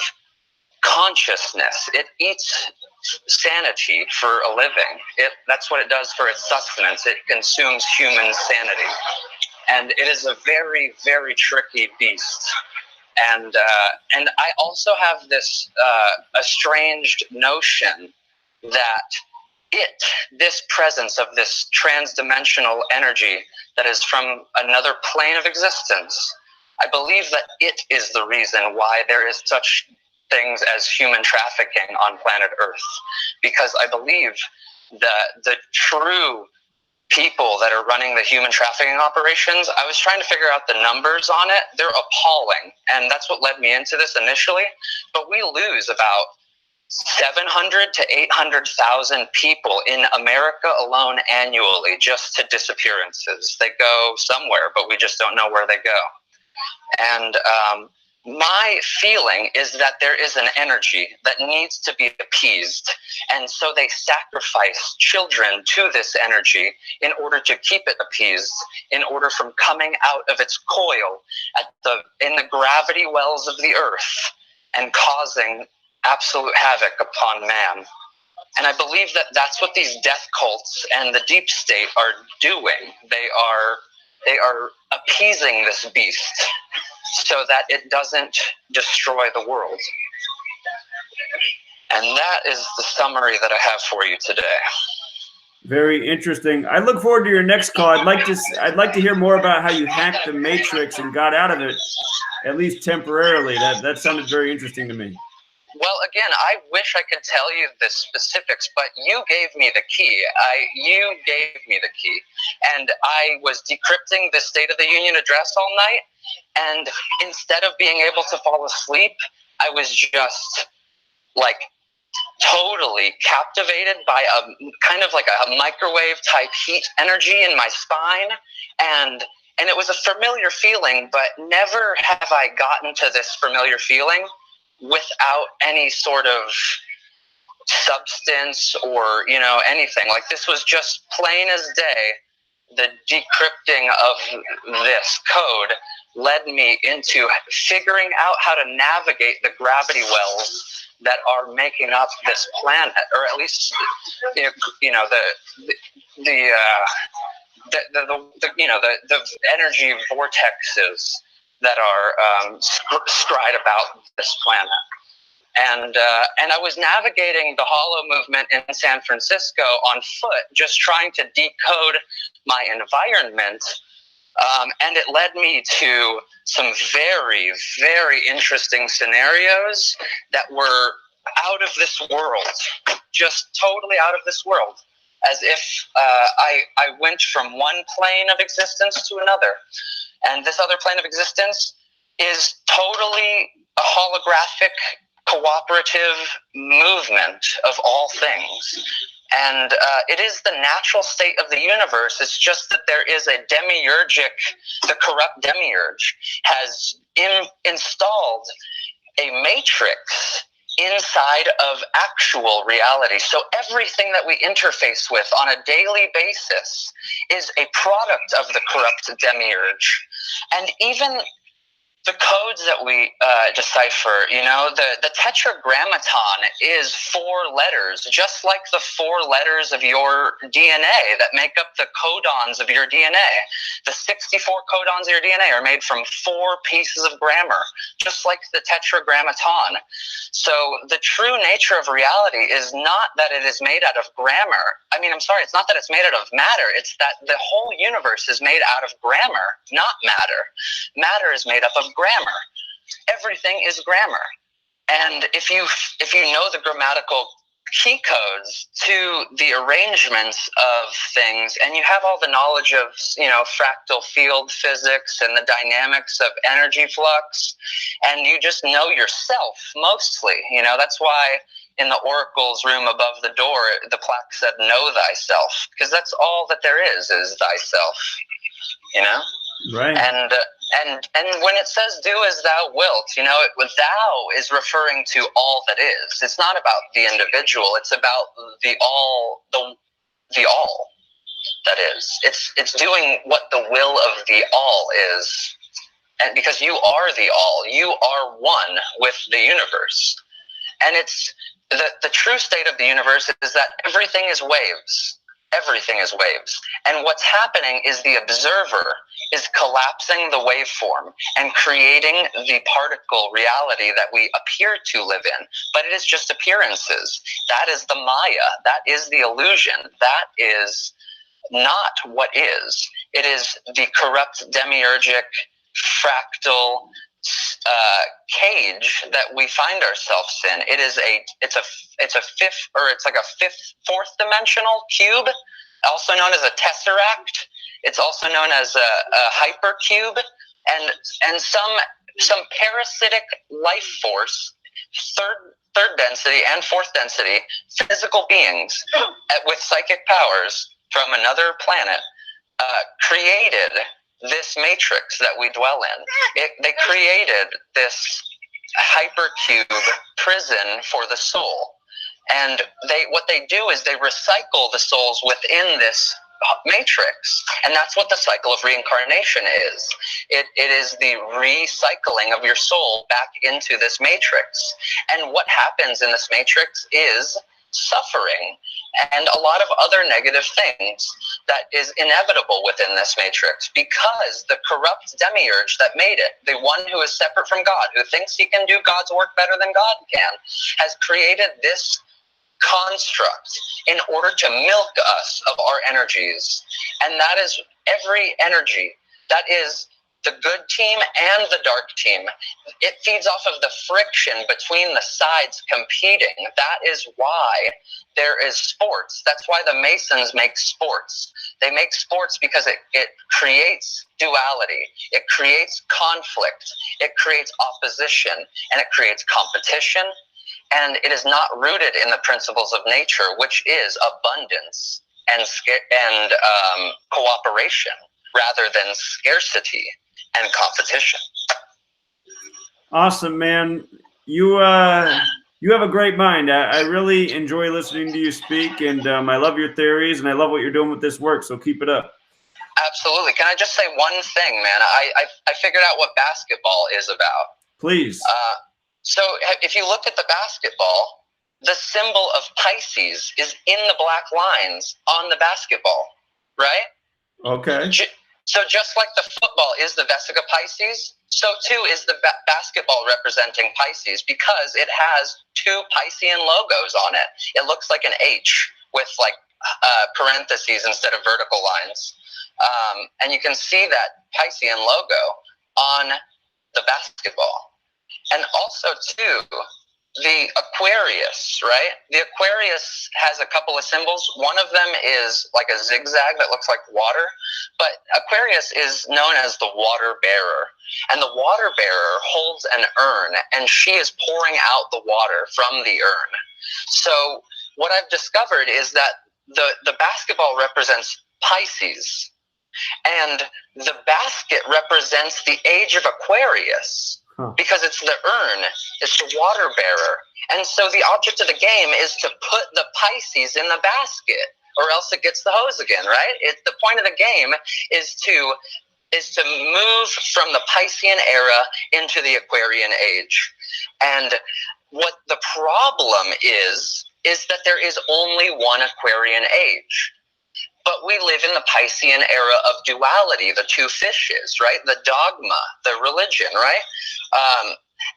consciousness. It eats sanity for a living. That's what it does for its sustenance. It consumes human sanity, and it is a very, very tricky beast. And I also have this estranged notion that this presence of this transdimensional energy that is from another plane of existence, I believe that it is the reason why there is such things as human trafficking on planet Earth. Because I believe that the true people that are running the human trafficking operations, I was trying to figure out the numbers on it. They're appalling. And that's what led me into this initially. But we lose about 700 to 800,000 people in America alone annually just to disappearances. They go somewhere, but we just don't know where they go. And my feeling is that there is an energy that needs to be appeased. And so they sacrifice children to this energy in order to keep it appeased, in order from coming out of its coil in the gravity wells of the earth and causing absolute havoc upon man. And I believe that that's what these death cults and the deep state are doing. They are appeasing this beast so that it doesn't destroy the world. And that is the summary that I have for you today. Very interesting. I look forward to your next call. I'd like to hear more about how you hacked the Matrix and got out of it, at least temporarily. That sounded very interesting to me. Well, again, I wish I could tell you the specifics, but you gave me the key. You gave me the key. And I was decrypting the State of the Union address all night, and instead of being able to fall asleep, I was just like totally captivated by a kind of like a microwave type heat energy in my spine, and it was a familiar feeling, but never have I gotten to this familiar feeling without any sort of substance or anything. Like, this was just plain as day. The decrypting of this code led me into figuring out how to navigate the gravity wells that are making up this planet, or at least the energy vortexes that are scried about this planet. And I was navigating the Hollow movement in San Francisco on foot, just trying to decode my environment. And it led me to some very, very interesting scenarios that were out of this world, just totally out of this world, as if I went from one plane of existence to another. And this other plane of existence is totally a holographic, cooperative movement of all things. And it is the natural state of the universe. It's just that there is a demiurgic, the corrupt demiurge has installed a matrix inside of actual reality. So everything that we interface with on a daily basis is a product of the corrupt demiurge. And even the codes that we decipher, the tetragrammaton is 4 letters, just like the 4 letters of your DNA that make up the codons of your DNA. The 64 codons of your DNA are made from 4 pieces of grammar, just like the tetragrammaton. So the true nature of reality is not that it is made out of grammar. It's not that it's made out of matter. It's that the whole universe is made out of grammar, not matter. Matter is made up of grammar. Everything is grammar. And if you know the grammatical key codes to the arrangements of things, and you have all the knowledge of fractal field physics and the dynamics of energy flux, and you just know yourself mostly, that's why in the oracle's room above the door the plaque said "Know thyself," because that's all that there is thyself. Right. And when it says "do as thou wilt," thou is referring to all that is. It's not about the individual. It's about the all that is. It's doing what the will of the all is, and because you are the all, you are one with the universe. And it's the true state of the universe is that everything is waves. Everything is waves. And what's happening is the observer is collapsing the waveform and creating the particle reality that we appear to live in. But it is just appearances. That is the Maya. That is the illusion. That is not what is. It is the corrupt demiurgic fractal cage that we find ourselves in. It's like a fourth dimensional cube, also known as a tesseract. It's also known as a hypercube, and some parasitic life force, third density and fourth density physical beings with psychic powers from another planet created this matrix that we dwell in. They created this hypercube prison for the soul. And what they do is they recycle the souls within this matrix. And that's what the cycle of reincarnation is. It is the recycling of your soul back into this matrix. And what happens in this matrix is suffering and a lot of other negative things that is inevitable within this matrix, because the corrupt demiurge that made it, the one who is separate from God, who thinks he can do God's work better than God can, has created this construct in order to milk us of our energies. And that is every energy. That is the good team and the dark team. It feeds off of the friction between the sides competing. That is why there is sports. That's why the Masons make sports. They make sports because it creates duality. It creates conflict. It creates opposition. And it creates competition. And it is not rooted in the principles of nature, which is abundance and cooperation, rather than scarcity and competition. Awesome, man. You have a great mind. I really enjoy listening to you speak, and I love your theories, and I love what you're doing with this work, so keep it up. Absolutely. Can I just say one thing, man? I figured out what basketball is about. Please. So if you look at the basketball, the symbol of Pisces is in the black lines on the basketball, right? Okay. So just like the football is the Vesica Pisces, so too is the basketball representing Pisces, because it has 2 Piscean logos on it. It looks like an H with like parentheses instead of vertical lines. And you can see that Piscean logo on the basketball. And also, too, the Aquarius, right? The Aquarius has a couple of symbols. One of them is like a zigzag that looks like water. But Aquarius is known as the water bearer. And the water bearer holds an urn, and she is pouring out the water from the urn. So what I've discovered is that the basketball represents Pisces. And the basket represents the age of Aquarius. because it's the urn, it's the water bearer. And so the object of the game is to put the Pisces in the basket, or else it gets the hose again, right? The point of the game is to move from the Piscean era into the Aquarian age. And what the problem is that there is only one Aquarian age. But we live in the Piscean era of duality, the two fishes, right? The dogma, the religion, right?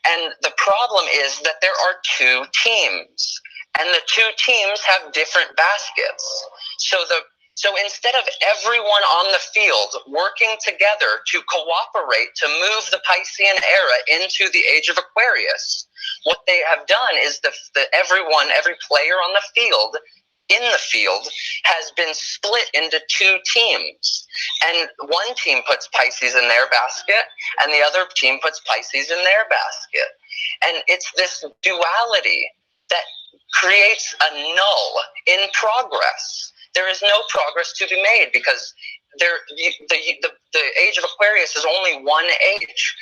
And the problem is that there are two teams, and the two teams have different baskets. So instead of everyone on the field working together to cooperate to move the Piscean era into the age of Aquarius, what they have done is every player on the field, has been split into two teams. And one team puts Pisces in their basket, and the other team puts Pisces in their basket. And it's this duality that creates a null in progress. There is no progress to be made because the age of Aquarius is only one age.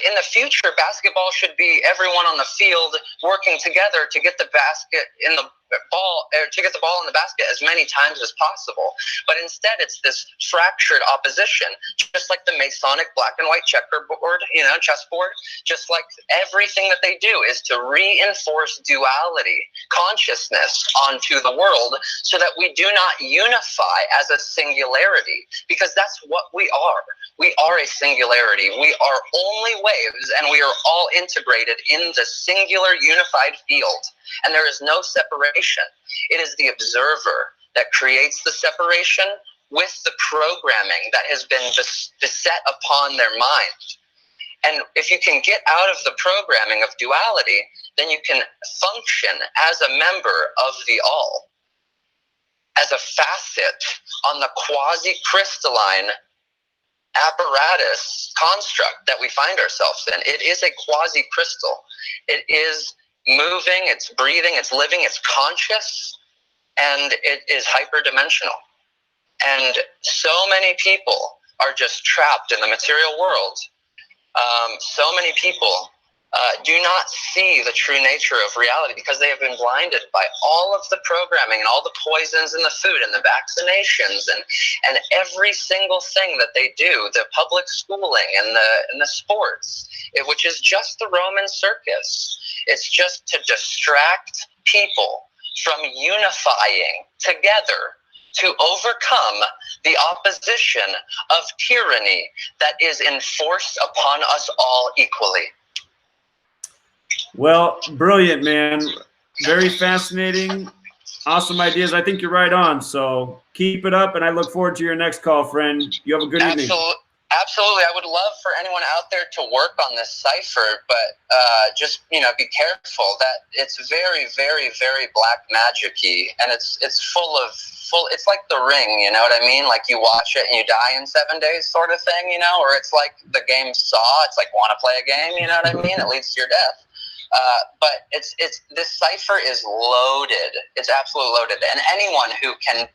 In the future, basketball should be everyone on the field working together to get the basket in the ball, or to get the ball in the basket as many times as possible. But instead, it's this fractured opposition, just like the Masonic black and white checkerboard, chessboard. Just like everything that they do is to reinforce duality, consciousness onto the world, so that we do not unify as a singularity, because that's what we are. We are a singularity. We are only waves, and we are all integrated in the singular unified field. And there is no separation. It is the observer that creates the separation with the programming that has been beset upon their mind. And if you can get out of the programming of duality, then you can function as a member of the all, as a facet on the quasi-crystalline apparatus construct that we find ourselves in. It is a quasi-crystal. It is moving, it's breathing, it's living, it's conscious, and it is hyperdimensional. And so many people are just trapped in the material world. So many people do not see the true nature of reality because they have been blinded by all of the programming and all the poisons in the food and the vaccinations and every single thing that they do, the public schooling and the sports, which is just the Roman circus. It's just to distract people from unifying together to overcome the opposition of tyranny that is enforced upon us all equally. Well, brilliant, man. Very fascinating. Awesome ideas. I think you're right on. So keep it up, and I look forward to your next call, friend. You have a good evening. Absolutely. I would love for anyone out there to work on this cipher, but just, be careful that it's very, very, very black magic-y, and it's full. It's like The Ring, you know what I mean? Like you watch it and you die in 7 days sort of thing, or it's like the game Saw. It's like, want to play a game, you know what I mean? It leads to your death. But this cipher is loaded. It's absolutely loaded. And anyone who can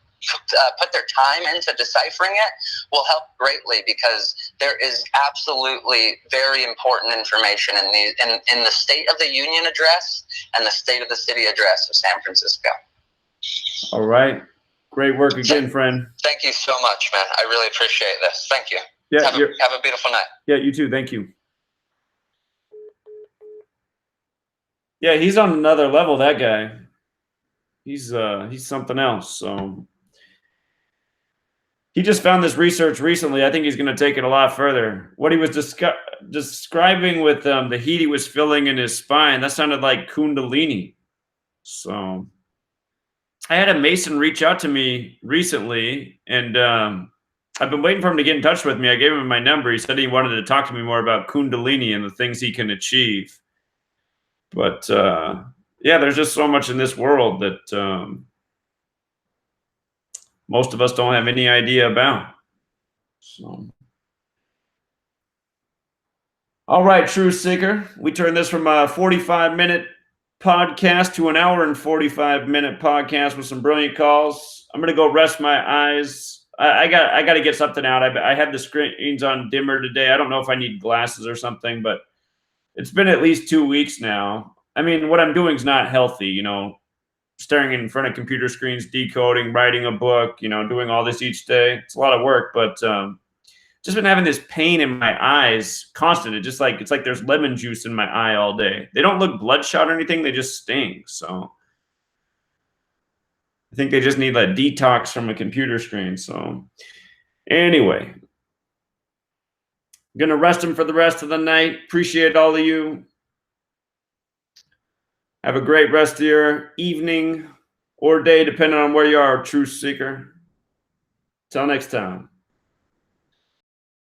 put their time into deciphering it will help greatly, because there is absolutely very important information in the State of the Union address and the State of the City address of San Francisco. All right. Great work again, friend. Thank you so much, man. I really appreciate this. Thank you. Yeah, have a beautiful night. Yeah, you too. Thank you. Yeah, he's on another level, that guy. He's something else. So he just found this research recently. I think he's going to take it a lot further. What he was describing with the heat he was feeling in his spine, that sounded like Kundalini. So I had a Mason reach out to me recently, and I've been waiting for him to get in touch with me. I gave him my number. He said he wanted to talk to me more about Kundalini and the things he can achieve. But yeah, there's just so much in this world that most of us don't have any idea about. So, all right, Truth Seeker. We turned this from a 45-minute podcast to an hour and 45-minute podcast with some brilliant calls. I'm gonna go rest my eyes. I got to get something out. I had the screens on dimmer today. I don't know if I need glasses or something, but It's been at least 2 weeks now. I mean, what I'm doing is not healthy, you know, staring in front of computer screens, decoding, writing a book, you know, doing all this each day. It's a lot of work, but just been having this pain in my eyes constant. It's like there's lemon juice in my eye all day. They don't look bloodshot or anything. They just sting. So I think they just need a detox from a computer screen. So anyway, I'm going to rest them for the rest of the night. Appreciate all of you. Have a great rest of your evening or day, depending on where you are, truth seeker. Till next time.